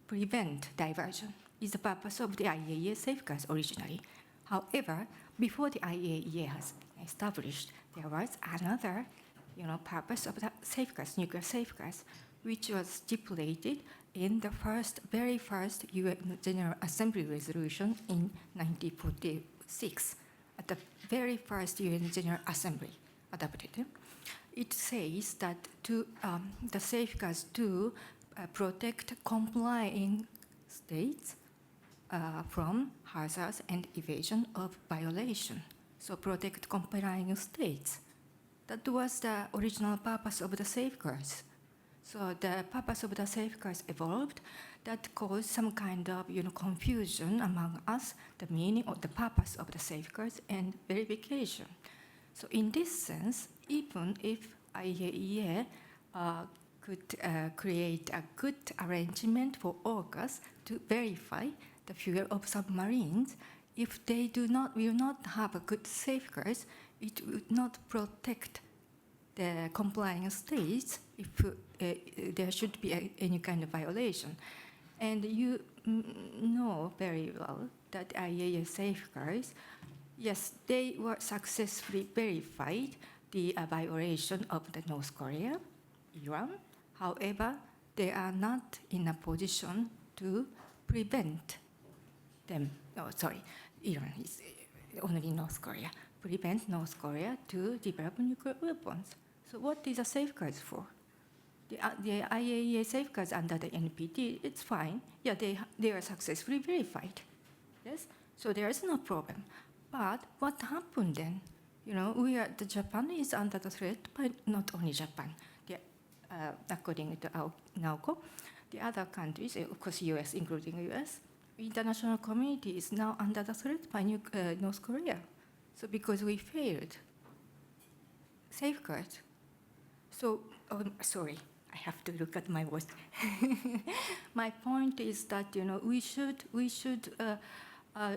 Prevent diversion is the purpose of the IAEA safeguards originally. However, before the IAEA has been established, there was another purpose of the safeguards, nuclear safeguards, which was stipulated in the very first UN General Assembly resolution in 1946, at the very first UN General Assembly adopted. It says that the safeguards to protect complying states from hazards and evasion of violation. So protect complying states. That was the original purpose of the safeguards. So the purpose of the safeguards evolved. That caused some kind of confusion among us, the meaning of the purpose of the safeguards and verification. So in this sense, even if IAEA could create a good arrangement for AUKUS to verify the fuel of submarines, if they will not have a good safeguards, it would not protect the complying states if there should be any kind of violation. And you know very well that IAEA safeguards, yes, they were successfully verified the violation of the North Korea, Iran. However, they are not in a position to prevent them. Oh, sorry, Iran is only North Korea. Prevent North Korea to develop nuclear weapons. So what is the safeguards for? The IAEA safeguards under the NPT, it's fine. Yeah, they are successfully verified. Yes, so there is no problem. But what happened then? The Japan is under the threat, but not only Japan. According to NAOCO, the other countries, of course, US, including US, international community is now under the threat by North Korea. So because we failed safeguard. So, sorry, I have to look at my voice. My point is that we should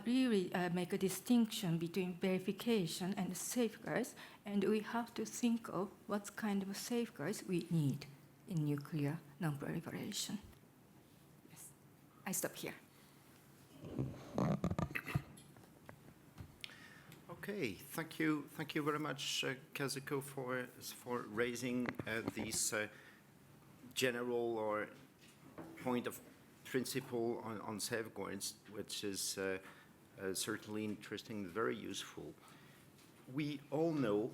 really make a distinction between verification and safeguards, and we have to think of what kind of safeguards we need in nuclear non-proliferation. Yes, I stop here. Okay, thank you very much, Kazuko, for raising this general or point of principle on safeguards, which is certainly interesting, very useful. We all know,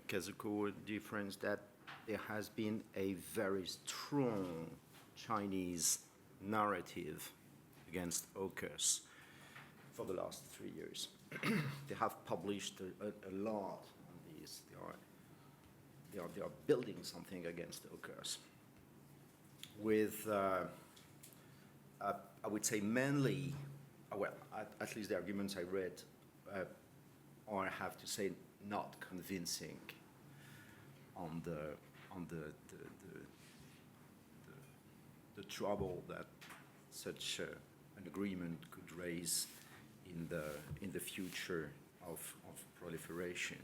Kazuko, dear friends, that there has been a very strong Chinese narrative against AUKUS for the last 3 years. They have published a lot on these. They are building something against AUKUS with, I would say, mainly, well, at least the arguments I read are, I have to say, not convincing on the trouble that such an agreement could raise in the future of proliferation.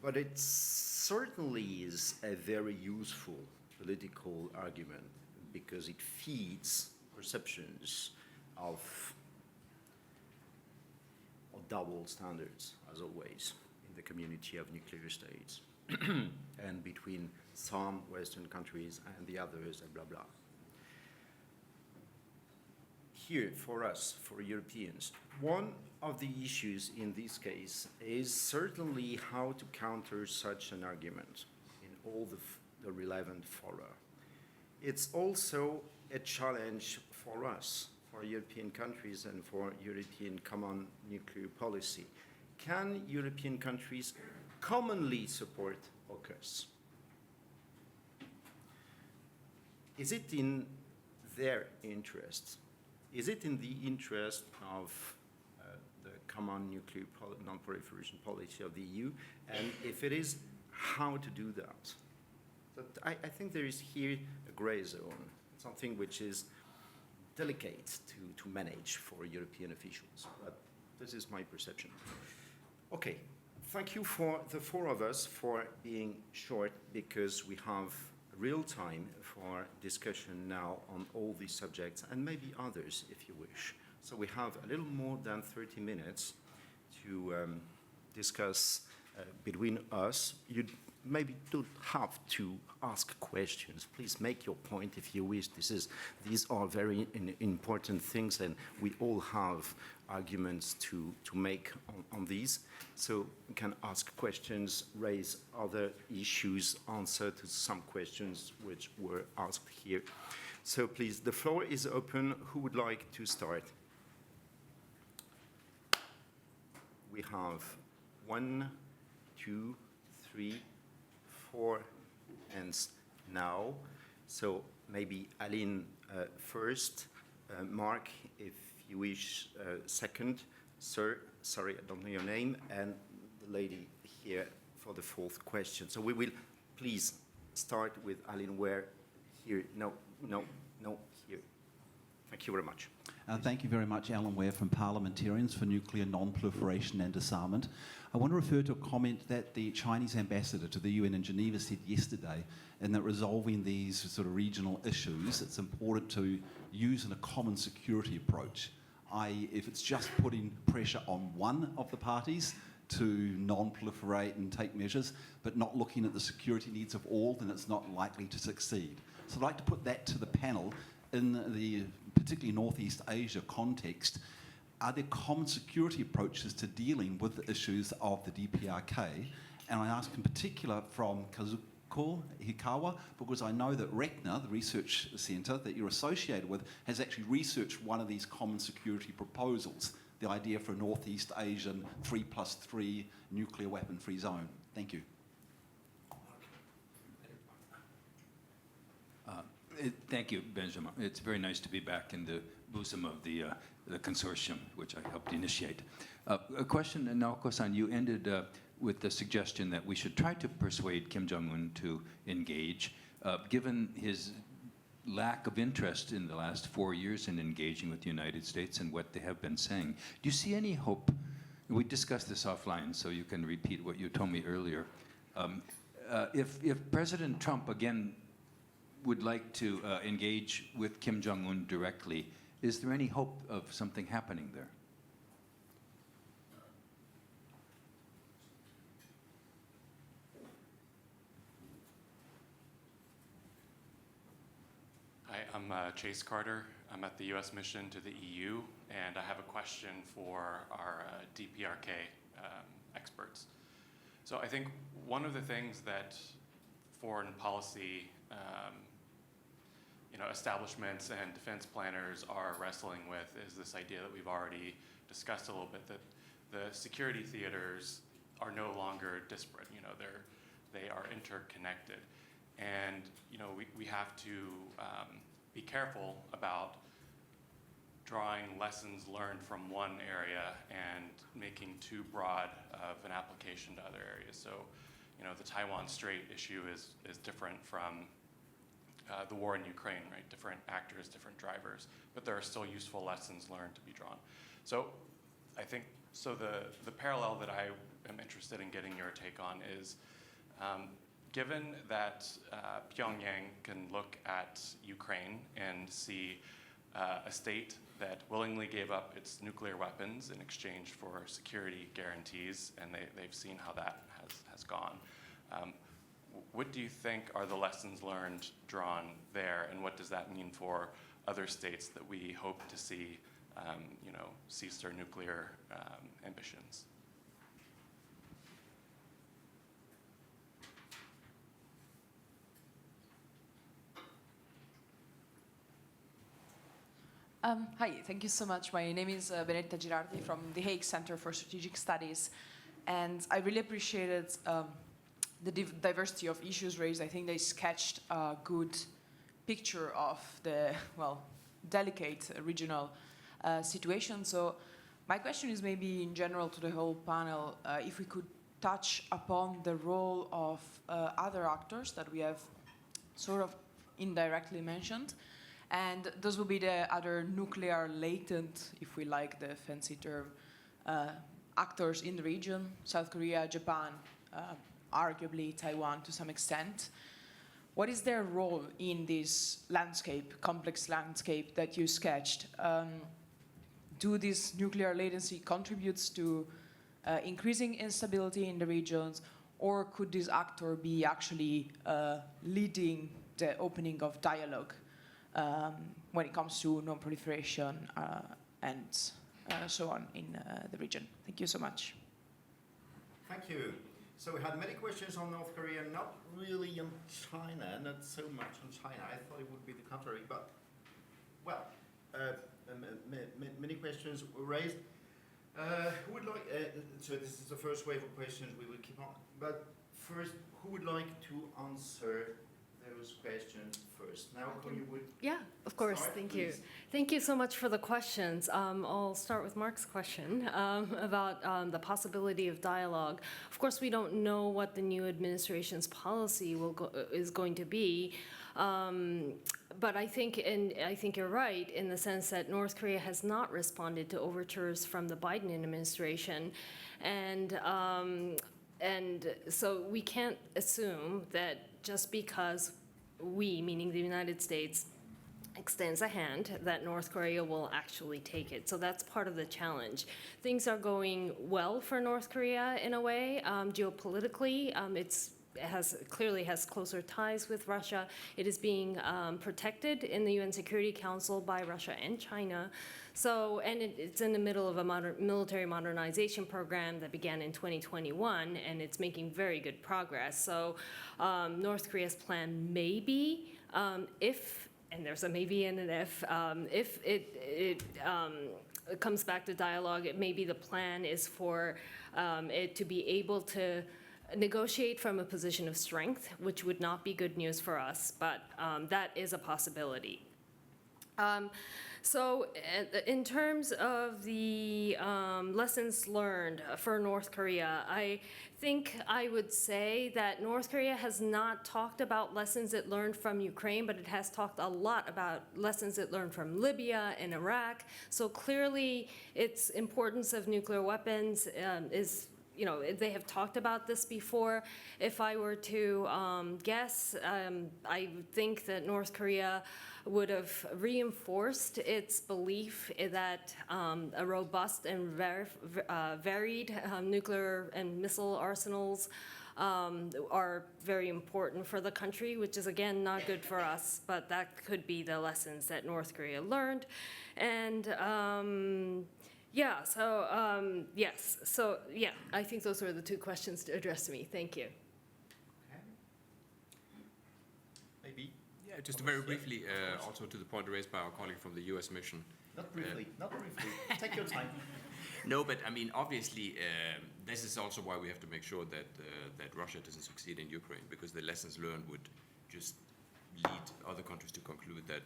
But it certainly is a very useful political argument because it feeds perceptions of double standards, as always, in the community of nuclear states and between some Western countries and the others, and blah, blah. Here, for us, for Europeans, one of the issues in this case is certainly how to counter such an argument in all the relevant fora. It's also a challenge for us, for European countries and for European common nuclear policy. Can European countries commonly support AUKUS? Is it in their interests? Is it in the interest of the common nuclear non-proliferation policy of the EU? And if it is, how to do that? But I think there is here a gray zone, something which is delicate to manage for European officials. But this is my perception. Okay, thank you for the four of us for being short because we have real time for discussion now on all these subjects and maybe others if you wish. So we have a little more than 30 minutes to discuss between us. You maybe don't have to ask questions. Please make your point if you wish. These are very important things and we all have arguments to make on these. So you can ask questions, raise other issues, answer to some questions which were asked here. So please, the floor is open. Who would like to start? We have 1, 2, 3, 4 hands now. So maybe Aline first, Mark, if you wish, second, sir, sorry, I don't know your name, and the lady here for the fourth question. So we will please start with Aline Ware here. No, here. Thank you very much. Thank you very much, Alan Ware from Parliamentarians for Nuclear Non-Proliferation and Disarmament. I want to refer to a comment that the Chinese ambassador to the UN in Geneva said yesterday, in that resolving these sort of regional issues, it's important to use a common security approach, i.e. if it's just putting pressure on one of the parties to non-proliferate and take measures, but not looking at the security needs of all, then it's not likely to succeed. So I'd like to put that to the panel in the particularly Northeast Asia context. Are there common security approaches to dealing with the issues of the DPRK? And I ask in particular from Kazuko Hikawa, because I know that RECNA, the research centre that you're associated with, has actually researched one of these common security proposals, the idea for a Northeast Asian 3+3 nuclear weapon-free zone. Thank you. Thank you, Benjamin. It's very nice to be back in the bosom of the consortium, which I helped initiate. A question, Naoko-san, you ended with the suggestion that we should try to persuade Kim Jong-un to engage. Given his lack of interest in the last 4 years in engaging with the United States and what they have been saying, do you see any hope? We discussed this offline, so you can repeat what you told me earlier. If President Trump, again, would like to engage with Kim Jong-un directly, is there any hope of something happening there? Hi, I'm Chase Carter. I'm at the U.S. mission to the EU, and I have a question for our DPRK experts. So I think one of the things that foreign policy establishments and defense planners are wrestling with is this idea that we've already discussed a little bit, that the security theaters are no longer disparate. They are interconnected, and we have to be careful about drawing lessons learned from one area and making too broad of an application to other areas. So, the Taiwan Strait issue is different from the war in Ukraine, right? Different actors, different drivers, but there are still useful lessons learned to be drawn. So I think, the parallel that I am interested in getting your take on is, given that Pyongyang can look at Ukraine and see a state that willingly gave up its nuclear weapons in exchange for security guarantees, and they've seen how that has gone. What do you think are the lessons learned drawn there, and what does that mean for other states that we hope to see, cease their nuclear ambitions? Hi, thank you so much. My name is Benedetta Girardi from the Hague Center for Strategic Studies, and I really appreciated the diversity of issues raised. I think they sketched a good picture of the, delicate regional situation. So my question is maybe in general to the whole panel, if we could touch upon the role of other actors that we have sort of indirectly mentioned. And those will be the other nuclear latent, if we like the fancy term, actors in the region, South Korea, Japan, arguably Taiwan to some extent. What is their role in this landscape, complex landscape that you sketched? Do this nuclear latency contributes to increasing instability in the regions, or could this actor be actually leading the opening of dialogue when it comes to non-proliferation and so on in the region? Thank you so much. Thank you. So we had many questions on North Korea, not really on China, not so much on China. I thought it would be the contrary, but, many questions were raised. Who would like, so this is the first wave of questions, we will keep on. But first, who would like to answer those questions first? Now, you would. Yeah, of course. Start, thank please. you. Thank you so much for the questions. I'll start with Mark's question about the possibility of dialogue. Of course, we don't know what the new administration's policy is going to be. But I think you're right in the sense that North Korea has not responded to overtures from the Biden administration, and so we can't assume that just because we, meaning the United States, extends a hand, that North Korea will actually take it. So that's part of the challenge. Things are going well for North Korea in a way. Geopolitically, it clearly has closer ties with Russia. It is being protected in the UN Security Council by Russia and China. So, and it's in the middle of a military modernization program that began in 2021, and it's making very good progress. So North Korea's plan may be, if, and there's a maybe and an if it comes back to dialogue, it may be the plan is for it to be able to negotiate from a position of strength, which would not be good news for us, but that is a possibility. So in terms of the lessons learned for North Korea, I think I would say that North Korea has not talked about lessons it learned from Ukraine, but it has talked a lot about lessons it learned from Libya and Iraq. So clearly its importance of nuclear weapons is, they have talked about this before. If I were to guess, I think that North Korea would have reinforced its belief that a robust and varied nuclear and missile arsenals are very important for the country, which is, again, not good for us, but that could be the lessons that North Korea learned. And yes. So, I think those were the two questions to address to me. Thank you. Okay. Maybe. Yeah, Just very briefly, also to the point raised by our colleague from the US mission. Not briefly, not briefly. Take your time. No, but I mean, obviously, this is also why we have to make sure that that Russia doesn't succeed in Ukraine, because the lessons learned would just lead other countries to conclude that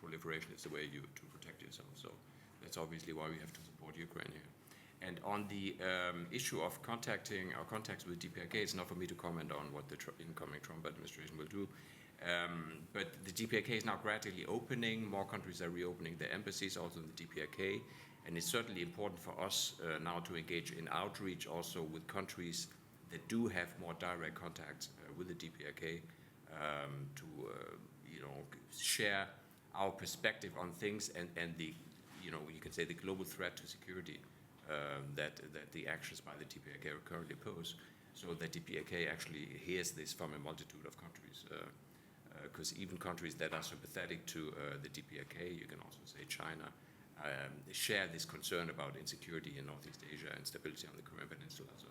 proliferation is the way to protect yourself. So that's obviously why we have to support Ukraine here. And on the issue of contacts with DPRK, it's not for me to comment on what the incoming Trump administration will do. But the DPRK is now gradually opening. More countries are reopening their embassies, also in the DPRK. And it's certainly important for us now to engage in outreach also with countries that do have more direct contacts with the DPRK to share our perspective on things and the, you can say the global threat to security that the actions by the DPRK currently pose. So that DPRK actually hears this from a multitude of countries. Because even countries that are sympathetic to the DPRK, you can also say China, share this concern about insecurity in Northeast Asia and stability on the Korean Peninsula. So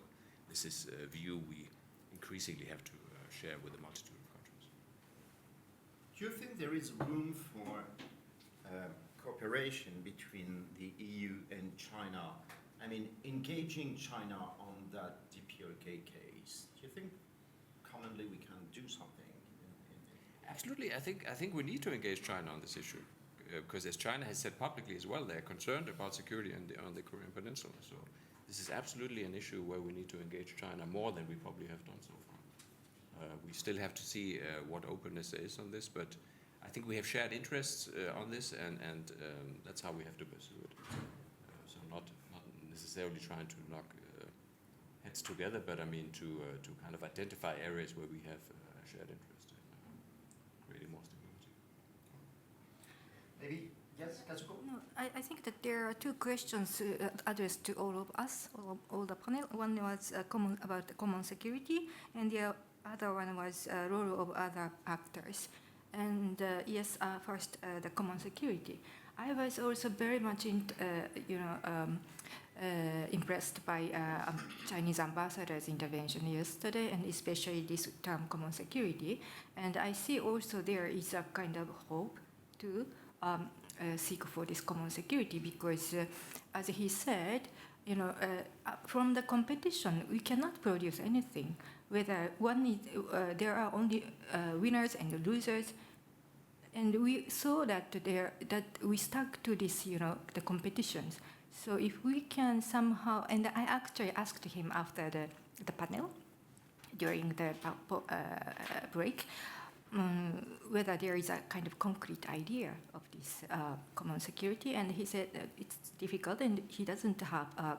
this is a view we increasingly have to share with a multitude of countries. Do you think there is room for cooperation between the EU and China? I mean, engaging China on that DPRK case, do you think commonly we can do something? Absolutely. I think we need to engage China on this issue. Because as China has said publicly as well, they're concerned about security on the Korean Peninsula. So this is absolutely an issue where we need to engage China more than we probably have done so far. We still have to see what openness there is on this, but I think we have shared interests on this, and that's how we have to pursue it. So not necessarily trying to knock heads together, but I mean to kind of identify areas where we have shared interest in creating more stability. Maybe, yes, Kazuko? No, I think that there are two questions addressed to all of us, all the panel. One was about the common security, and the other one was role of other actors. And yes, first the common security. I was also very much impressed by Chinese ambassador's intervention yesterday, and especially this term common security. And I see also there is a kind of hope to seek for this common security, because as he said, from the competition we cannot produce anything. Whether there are only winners and losers, and we saw that we stuck to this, the competitions. So if we can somehow, and I actually asked him after the panel during the break, whether there is a kind of concrete idea of this common security, and he said that it's difficult and he doesn't have a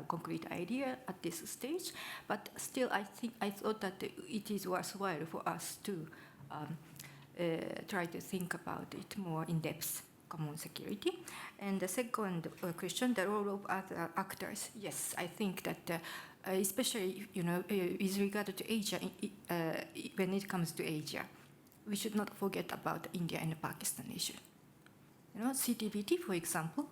concrete idea at this stage, but still I thought that it is worthwhile for us to try to think about it more in depth, common security. And the second question, the role of other actors. Yes, I think that especially, with regard to Asia, when it comes to Asia, we should not forget about India and the Pakistan issue. CTBT, for example,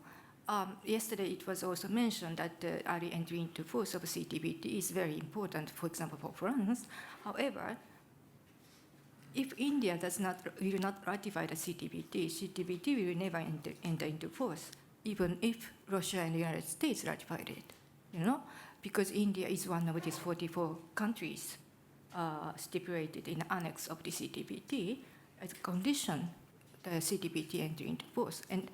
yesterday it was also mentioned that the early entry into force of CTBT is very important, for example, for France. However, if India will not ratify the CTBT will never enter into force, even if Russia and the United States ratified it, because India is one of these 44 countries stipulated in the annex of the CTBT as a condition the CTBT enter into force. And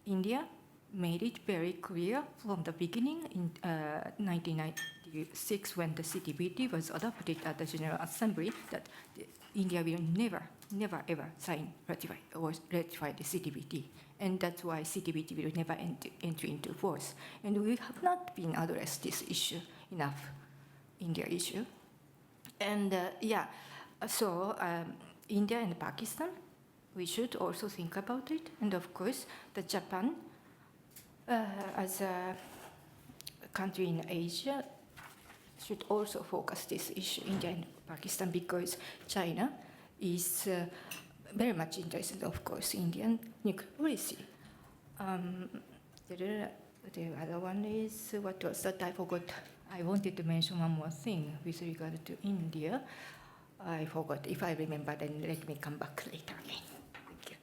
India made it very clear from the beginning in 1996 when the CTBT was adopted at the General Assembly that India will never ever ratify the CTBT. And that's why CTBT will never enter into force. And we have not been addressed this issue enough, India issue. And so India and Pakistan, we should also think about it. And of course, the Japan, as a country in Asia, should also focus this issue, India and Pakistan, because China is very much interested, of course, in Indian nuclear policy. The other one is, what was that? I forgot. I wanted to mention one more thing with regard to India. I forgot. If I remember, then let me come back later again. Thank you.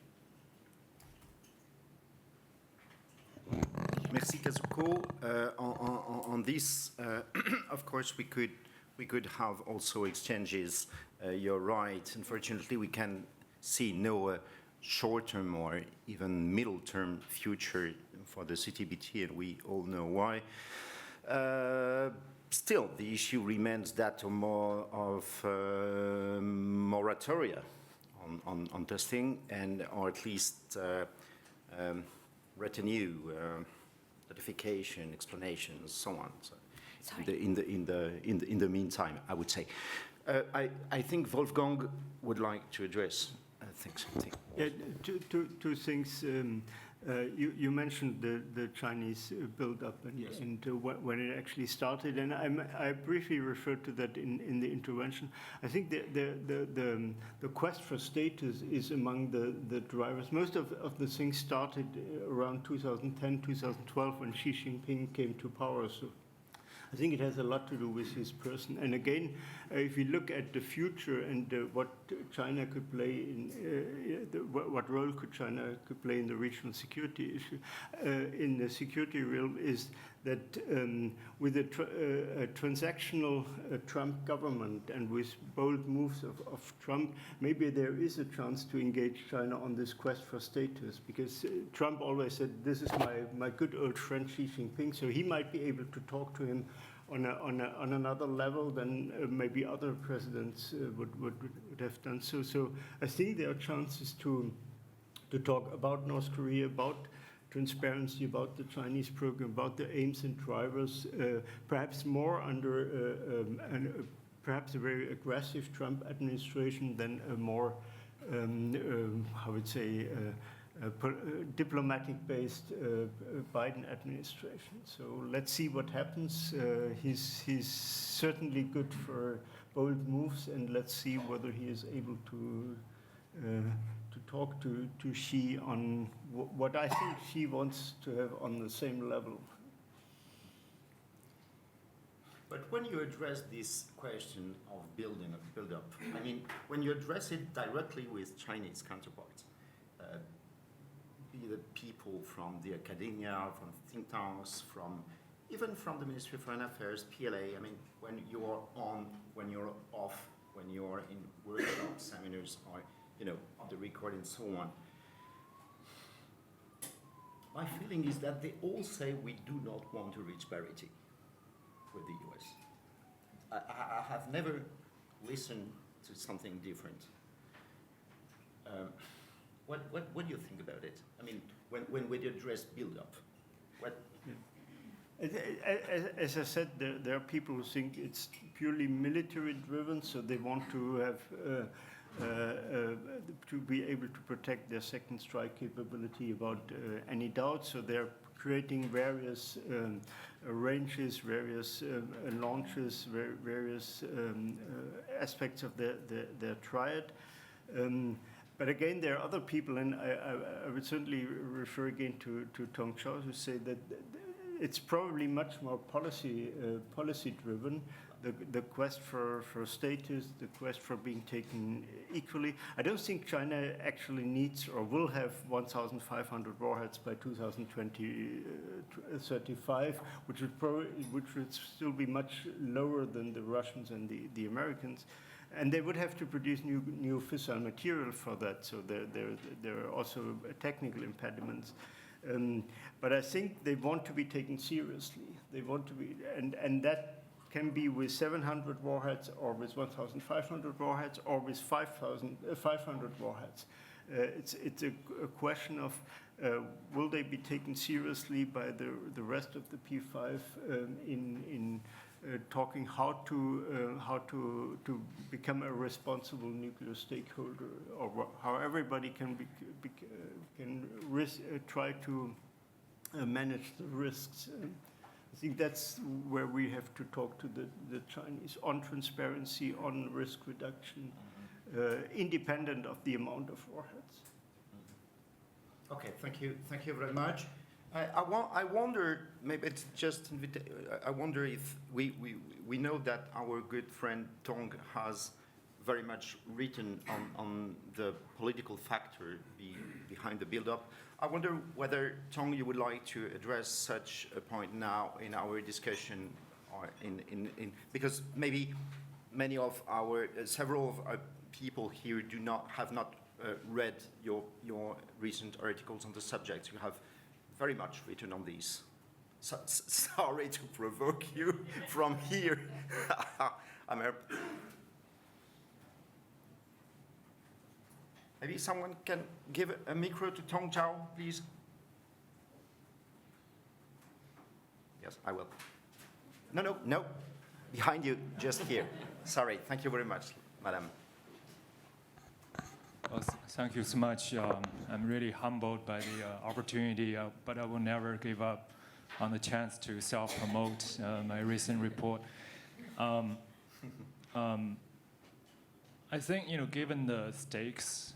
Merci, Kazuko. On this, of course, we could have also exchanges. You're right. Unfortunately, we can see no short-term or even middle-term future for the CTBT, and we all know why. Still, the issue remains that of more of moratoria on testing, and or at least retinue, notification, explanations, so on. So in the meantime, I would say, I think Wolfgang would like to address something. Yeah, two things. You mentioned the Chinese build-up and when it actually started, and I briefly referred to that in the intervention. I think the quest for status is among the drivers. Most of the things started around 2010, 2012 when Xi Jinping came to power. So I think it has a lot to do with his person. And again, if you look at the future and what China could play in, what role China could play in the regional security issue, in the security realm, is that with a transactional Trump government and with bold moves of Trump, maybe there is a chance to engage China on this quest for status, because Trump always said, this is my good old friend Xi Jinping, so he might be able to talk to him on another level than maybe other presidents would have done. So I think there are chances to talk about North Korea, about transparency, about the Chinese program, about the aims and drivers, perhaps more under perhaps a very aggressive Trump administration than a more, I would say, diplomatic-based Biden administration. So let's see what happens. He's certainly good for bold moves, and let's see whether he is able to talk to Xi on what I think Xi wants to have on the same level. But when you address this question of build-up, I mean, when you address it directly with Chinese counterparts, be the people from the academia, from think tanks, even from the Ministry of Foreign Affairs, PLA, I mean, when you're on, when you're off, when you're in workshops, seminars, or on the record and so on, my feeling is that they all say we do not want to reach parity with the US. I have never listened to something different. What do you think about it? I mean, when we address build-up, what? As I said, there are people who think it's purely military-driven, so they want to have to be able to protect their second strike capability about any doubt. So they're creating various ranges, various launches, various aspects of their triad. But again, there are other people, and I would certainly refer again to Tong Chao, who say that it's probably much more policy-driven. The quest for status, the quest for being taken equally. I don't think China actually needs or will have 1,500 warheads by 2035, which would still be much lower than the Russians and the Americans. And they would have to produce new fissile material for that, so there are also technical impediments. But I think they want to be taken seriously. They want to be, and that can be with 700 warheads, or with 1,500 warheads, or with 500 warheads. It's a question of will they be taken seriously by the rest of the P5 in talking how to become a responsible nuclear stakeholder, or how everybody can try to manage the risks. I think that's where we have to talk to the Chinese on transparency, on risk reduction, independent of the amount of warheads. Okay, thank you very much. I wonder, maybe it's just, I wonder if we know that our good friend Tong has very much written on the political factor behind the build-up. I wonder whether, Tong, you would like to address such a point now in our discussion, or because maybe many of several of our people here have not read your recent articles on the subject. You have very much written on these. So, sorry to provoke you from here. Maybe someone can give a micro to Tong Chao, please. Yes, I will. No. Behind you, just here. Sorry. Thank you very much, madam. Well, thank you so much. I'm really humbled by the opportunity, but I will never give up on the chance to self-promote my recent report. I think, given the stakes,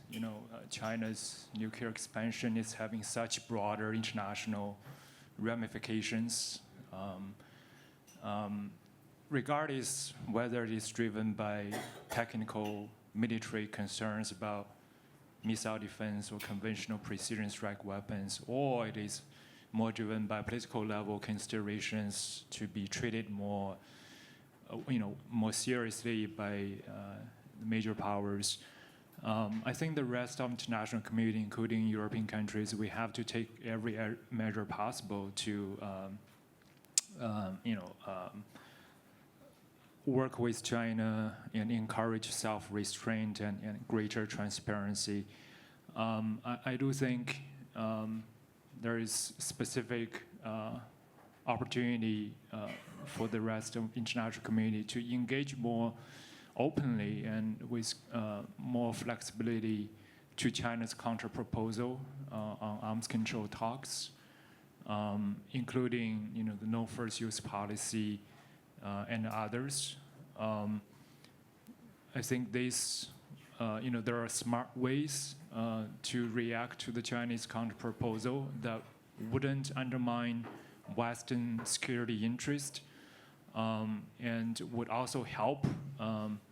China's nuclear expansion is having such broader international ramifications. Regardless whether it is driven by technical military concerns about missile defense or conventional precision strike weapons, or it is more driven by political level considerations to be treated more seriously by the major powers. I think the rest of the international community, including European countries, we have to take every measure possible to work with China and encourage self-restraint and greater transparency. I do think there is specific opportunity for the rest of the international community to engage more openly and with more flexibility to China's counter-proposal on arms control talks, including the no first use policy and others. I think this, there are smart ways to react to the Chinese counter-proposal that wouldn't undermine Western security interest and would also help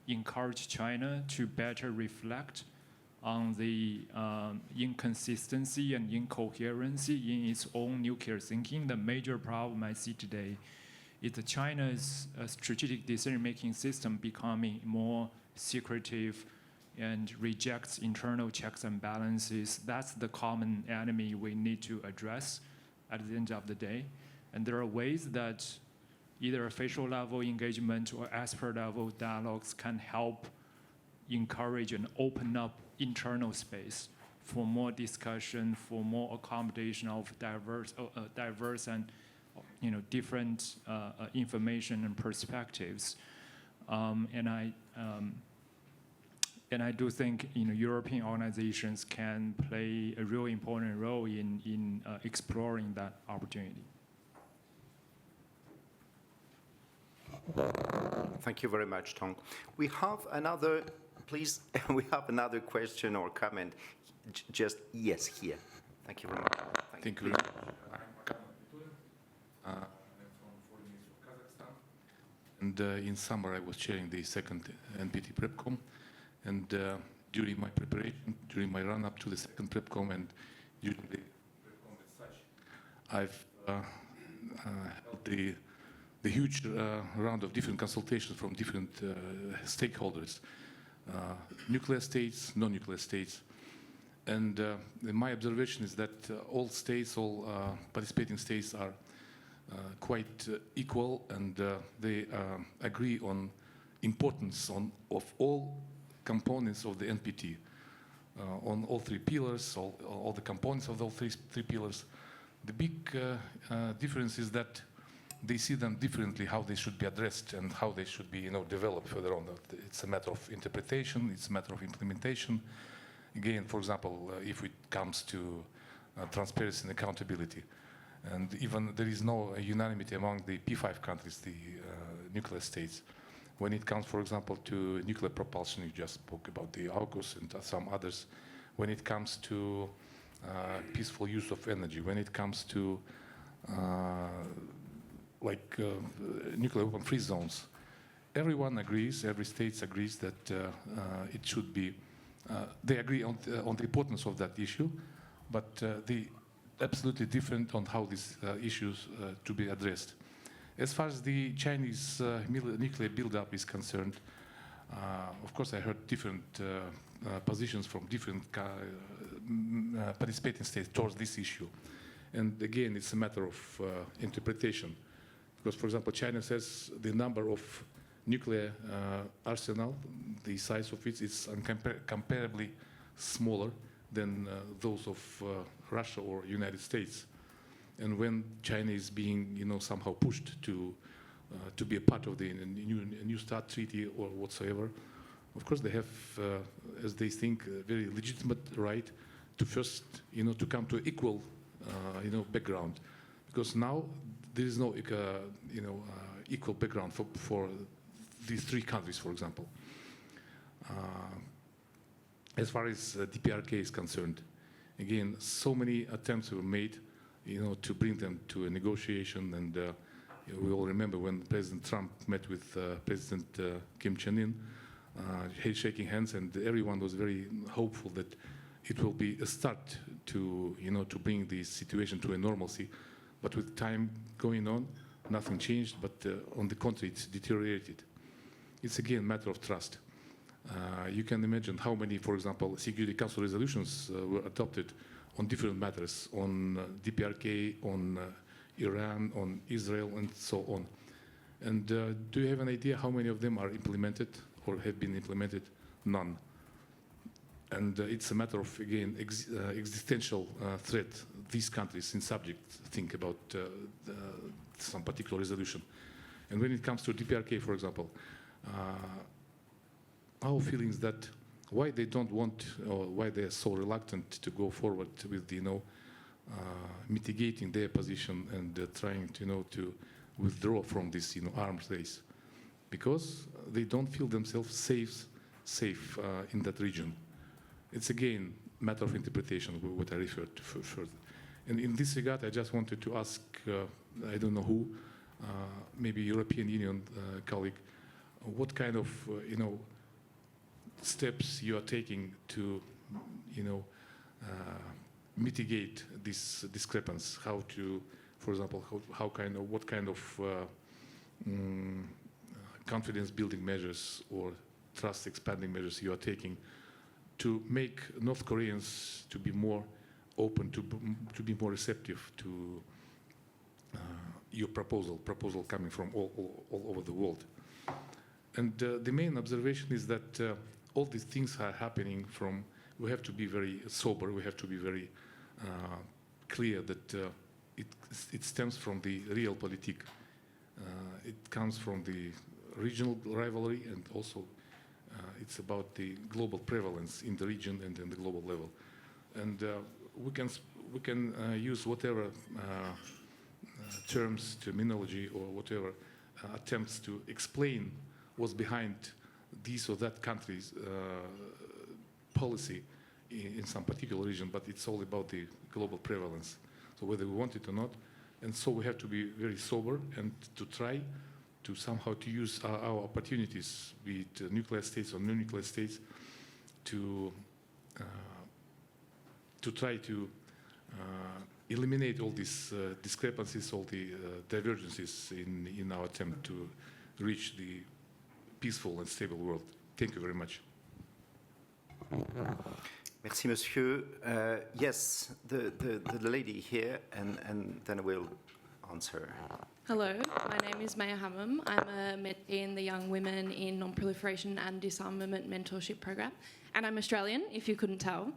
encourage China to better reflect on the inconsistency and incoherency in its own nuclear thinking. The major problem I see today is that China's strategic decision-making system becoming more secretive and rejects internal checks and balances. That's the common enemy we need to address at the end of the day. And there are ways that either official level engagement or expert level dialogues can help encourage and open up internal space for more discussion, for more accommodation of diverse and different information and perspectives. And I do think European organizations can play a really important role in exploring that opportunity. Thank you very much, Tong. We have another, please, we have another question or comment. Just, yes, here. Thank you very much. Thank you. I'm from Foreign Ministry of Kazakhstan. And in summer, I was chairing the second NPT PrepCom. And during my preparation, during my run-up to the second PrepCom and during the PrepCom as such, I've held the huge round of different consultations from different stakeholders, nuclear states, non-nuclear states. And my observation is that all states, all participating states are quite equal, and they agree on importance of all components of the NPT, on all three pillars, all the components of all three pillars. The big difference is that they see them differently, how they should be addressed and how they should be developed further on. It's a matter of interpretation, it's a matter of implementation. Again, for example, if it comes to transparency and accountability, and even there is no unanimity among the P5 countries, the nuclear states. When it comes, for example, to nuclear propulsion, you just spoke about the AUKUS and some others. When it comes to peaceful use of energy, when it comes to nuclear weapon-free zones, everyone agrees, every state agrees that it should be, they agree on the importance of that issue, but they absolutely different on how these issues to be addressed. As far as the Chinese nuclear buildup is concerned, of course I heard different positions from different participating states towards this issue. And again, it's a matter of interpretation. Because, for example, China says the number of nuclear arsenal, the size of it is comparably smaller than those of Russia or United States. And when China is being, somehow pushed to be a part of the New START treaty or whatsoever, of course they have, as they think, a very legitimate right to first, to come to equal, background, because now there is no, equal background for these three countries, for example. As far as DPRK is concerned, again, so many attempts were made, to bring them to a negotiation, and we all remember when President Trump met with President Kim Jong-un, shaking hands, and everyone was very hopeful that it will be a start to, to bring the situation to a normalcy. But with time going on, nothing changed, but on the contrary, it's deteriorated. It's again a matter of trust. You can imagine how many, for example, Security Council resolutions were adopted on different matters, on DPRK, on Iran, on Israel, and so on. And do you have an idea how many of them are implemented or have been implemented? None. And it's a matter of, again, existential threat these countries in subject think about some particular resolution. And when it comes to DPRK, for example, our feeling is that why they don't want, or why they're so reluctant to go forward with, mitigating their position and trying to, to withdraw from this, arms race, because they don't feel themselves safe in that region. It's again a matter of interpretation, what I referred to further. And in this regard, I just wanted to ask, I don't know who, maybe European Union colleague, what kind of, steps you are taking to, mitigate this discrepancy? How to, for example, what kind of confidence-building measures or trust-expanding measures you are taking to make North Koreans to be more open, to be more receptive to your proposal coming from all over the world. And the main observation is that all these things are happening from, we have to be very sober, we have to be very clear that it stems from the realpolitik. It comes from the regional rivalry, and also it's about the global prevalence in the region and in the global level. And we can use whatever terms, terminology, or whatever attempts to explain what's behind this or that country's policy in some particular region, but it's all about the global prevalence. So whether we want it or not, and so we have to be very sober and to try to somehow to use our opportunities, be it nuclear states or non-nuclear states, to try to eliminate all these discrepancies, all the divergences in our attempt to reach the peaceful and stable world. Thank you very much. Merci, monsieur. Yes, the lady here, and then we'll answer. Hello, my name is Maya Hammam. I'm a mentee in the Young Women in Non-Proliferation and Disarmament mentorship program, and I'm Australian, if you couldn't tell.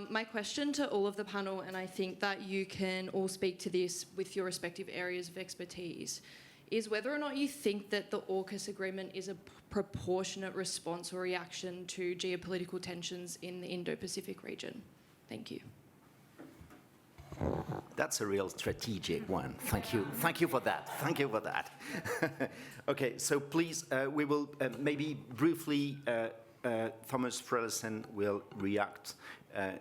My question to all of the panel, and I think that you can all speak to this with your respective areas of expertise, is whether or not you think that the AUKUS agreement is a proportionate response or reaction to geopolitical tensions in the Indo-Pacific region. Thank you. That's a real strategic one. Thank you. Thank you for that. Thank you for that. Okay, so please, we will maybe briefly, Thomas Frellesen will react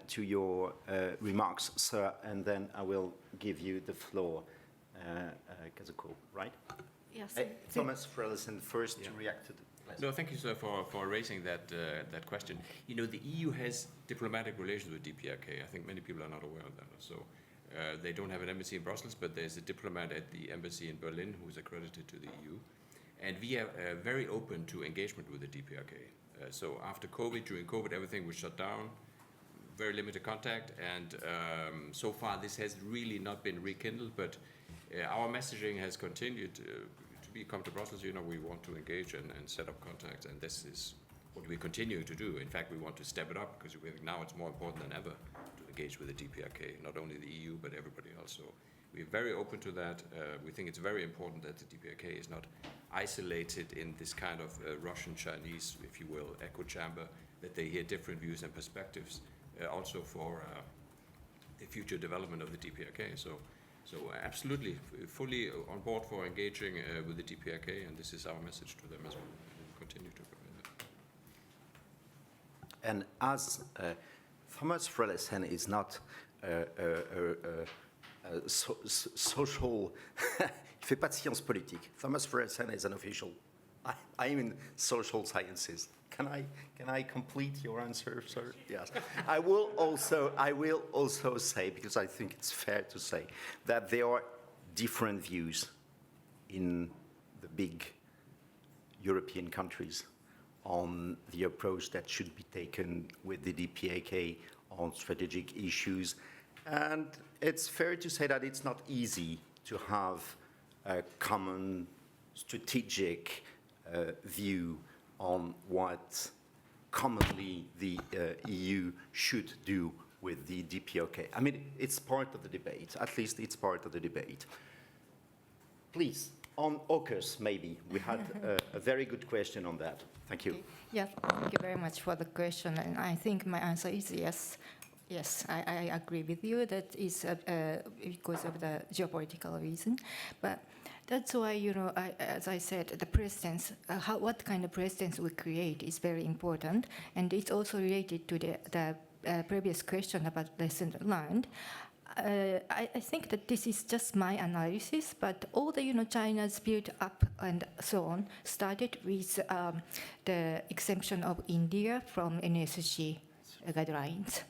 to your remarks, sir, and then I will give you the floor, Kazuko, right? Yes. Thomas Frellison first to react to the. No, thank you, sir, for raising that question. You know, the EU has diplomatic relations with DPRK. I think many people are not aware of that. So they don't have an embassy in Brussels, but there's a diplomat at the embassy in Berlin who is accredited to the EU. And we are very open to engagement with the DPRK. So after COVID, during COVID, everything was shut down, very limited contact, and so far this has really not been rekindled, but our messaging has continued to come to Brussels. You know, we want to engage and set up contacts, and this is what we continue to do. In fact, we want to step it up because now it's more important than ever to engage with the DPRK, not only the EU, but everybody else. So we're very open to that. We think it's very important that the DPRK is not isolated in this kind of Russian-Chinese, if you will, echo chamber, that they hear different views and perspectives, also for the future development of the DPRK. So absolutely, fully on board for engaging with the DPRK, and this is our message to them as well. We'll continue to provide that. And as Thomas Frellison is not social, il fait pas de sciences politiques. Thomas Frellison is an official. I am in social sciences. Can I complete your answer, sir? Yes. I will also say, because I think it's fair to say, that there are different views in the big European countries on the approach that should be taken with the DPRK on strategic issues. And it's fair to say that it's not easy to have a common strategic view on what commonly the EU should do with the DPRK. I mean, it's part of the debate. At least it's part of the debate. Please, on AUKUS, maybe. We had a very good question on that. Thank you. Yes, thank you very much for the question. And I think my answer is yes. Yes, I agree with you. That is because of the geopolitical reason. But that's why, you know, as I said, the presence, what kind of presence we create is very important. And it's also related to the previous question about lessons learned. I think that this is just my analysis, but all the, you know, China's build up and so on started with the exemption of India from NSG guidelines.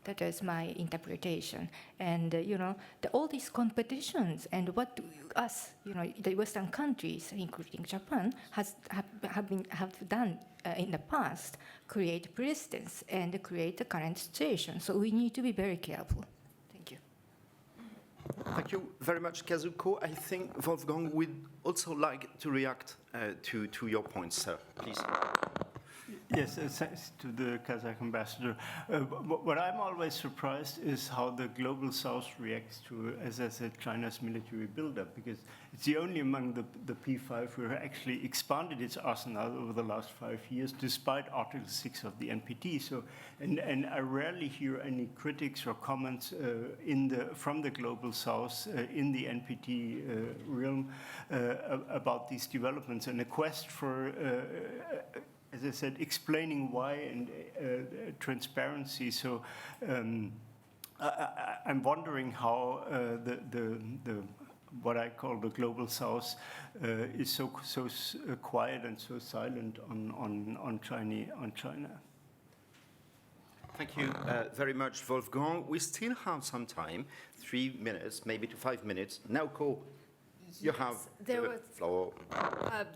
That is my interpretation. And, you know, all these competitions and what us, you know, the Western countries, including Japan, have done in the past, create precedents and create the current situation. So we need to be very careful. Thank you. Thank you very much, Kazuko. I think Wolfgang would also like to react to your points, sir. Please. Yes, thanks to the Kazakh ambassador. What I'm always surprised is how the global south reacts to, as I said, China's military buildup, because it's the only among the P5 who have expanded its arsenal over the last 5 years, despite Article 6 of the NPT. So, and I rarely hear any critics or comments from the global south in the NPT realm about these developments, and a quest for as I said, explaining why and transparency. So I'm wondering how the what I call the global south is so quiet and so silent on China. Thank you very much, Wolfgang. We still have some time, 3 minutes, maybe to 5 minutes. Naoko, you have the floor.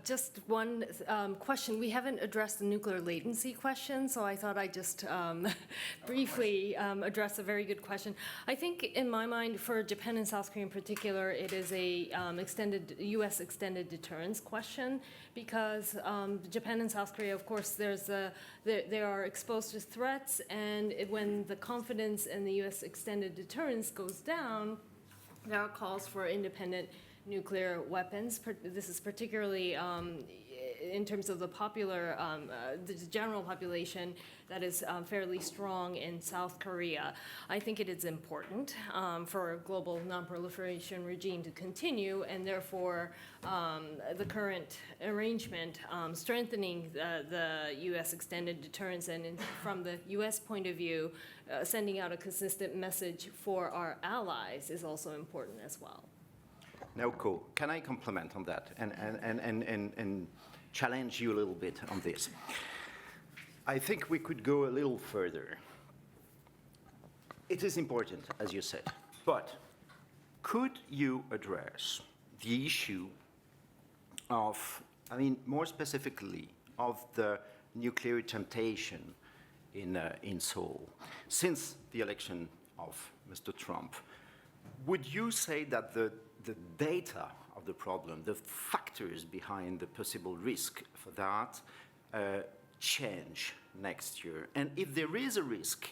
Just one question. We haven't addressed the nuclear latency question, so I thought I'd just briefly address a very good question. I think, in my mind, for Japan and South Korea in particular, it is a U.S. extended deterrence question, because Japan and South Korea, of course, they are exposed to threats, and when the confidence in the U.S. extended deterrence goes down, there are calls for independent nuclear weapons. This is particularly in terms of the the general population that is fairly strong in South Korea. I think it is important for a global non-proliferation regime to continue, and therefore the current arrangement strengthening the U.S. extended deterrence, and from the U.S. point of view, sending out a consistent message for our allies is also important as well. Naoko, can I compliment on that and challenge you a little bit on this? I think we could go a little further. It is important, as you said, but could you address the issue of, I mean, more specifically, of the nuclear temptation in Seoul? Since the election of Mr. Trump, would you say that the data of the problem, the factors behind the possible risk for that, change next year? And if there is a risk,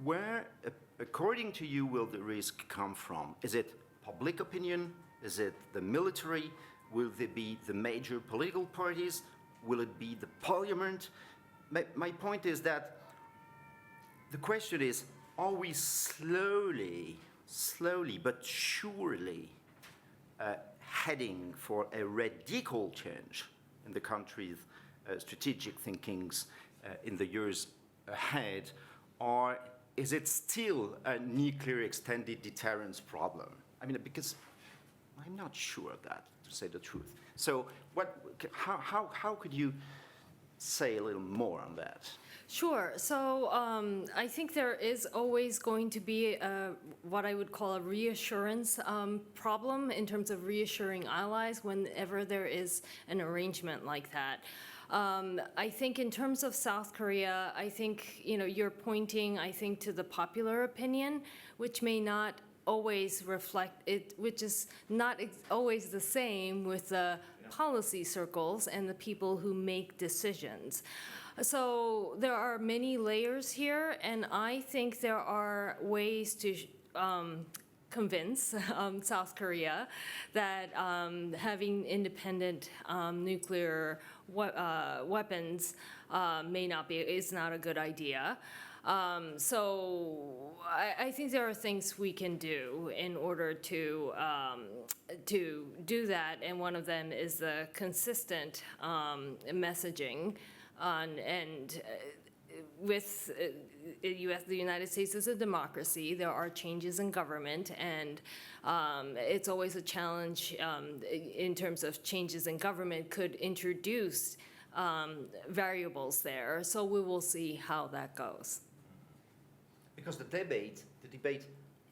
where, according to you, will the risk come from? Is it public opinion? Is it the military? Will they be the major political parties? Will it be the parliament? My point is that the question is, are we slowly but surely heading for a radical change in the country's strategic thinkings in the years ahead, or is it still a nuclear extended deterrence problem? I mean, because I'm not sure of that, to say the truth. So how could you say a little more on that? Sure. So I think there is always going to be what I would call a reassurance problem in terms of reassuring allies whenever there is an arrangement like that. I think in terms of South Korea, I think, you know, you're pointing, I think, to the popular opinion, which may not always reflect it, which is not always the same with the policy circles and the people who make decisions. So there are many layers here, and I think there are ways to convince South Korea that having independent nuclear weapons is not a good idea. So I think there are things we can do in order to do that, and one of them is the consistent messaging with the United States is a democracy. There are changes in government, and it's always a challenge in terms of changes in government could introduce variables there. So we will see how that goes. Because the debate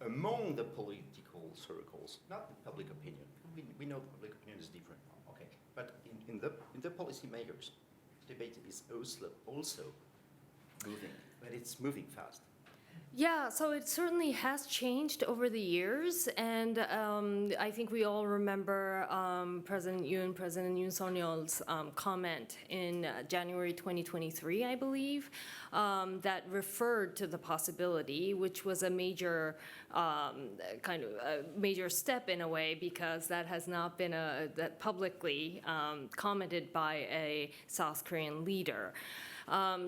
among the political circles, not the public opinion. We know the public opinion is different, okay. But in the policymakers, debate is also moving, but it's moving fast. Yeah, so it certainly has changed over the years, and I think we all remember President Yoon Suk-yeol's comment in January 2023, I believe, that referred to the possibility, which was a major kind of a major step in a way, because that has not been that publicly commented by a South Korean leader.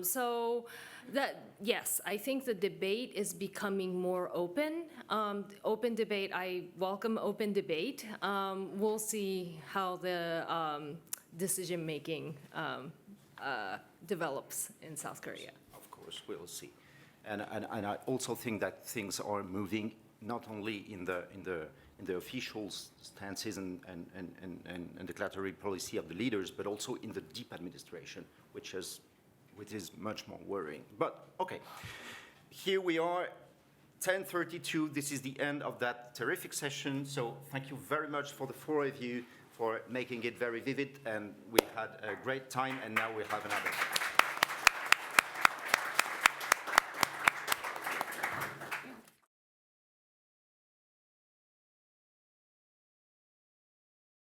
So that, yes, I think the debate is becoming more open. Open debate, I welcome open debate. We'll see how the decision-making develops in South Korea. Of course, we'll see. And I also think that things are moving not only in the official stances and declaratory policy of the leaders, but also in the deep administration, which is much more worrying. But okay, here we are, 10:32. This is the end of that terrific session. So thank you very much for the four of you for making it very vivid, and we had a great time, and now we have another.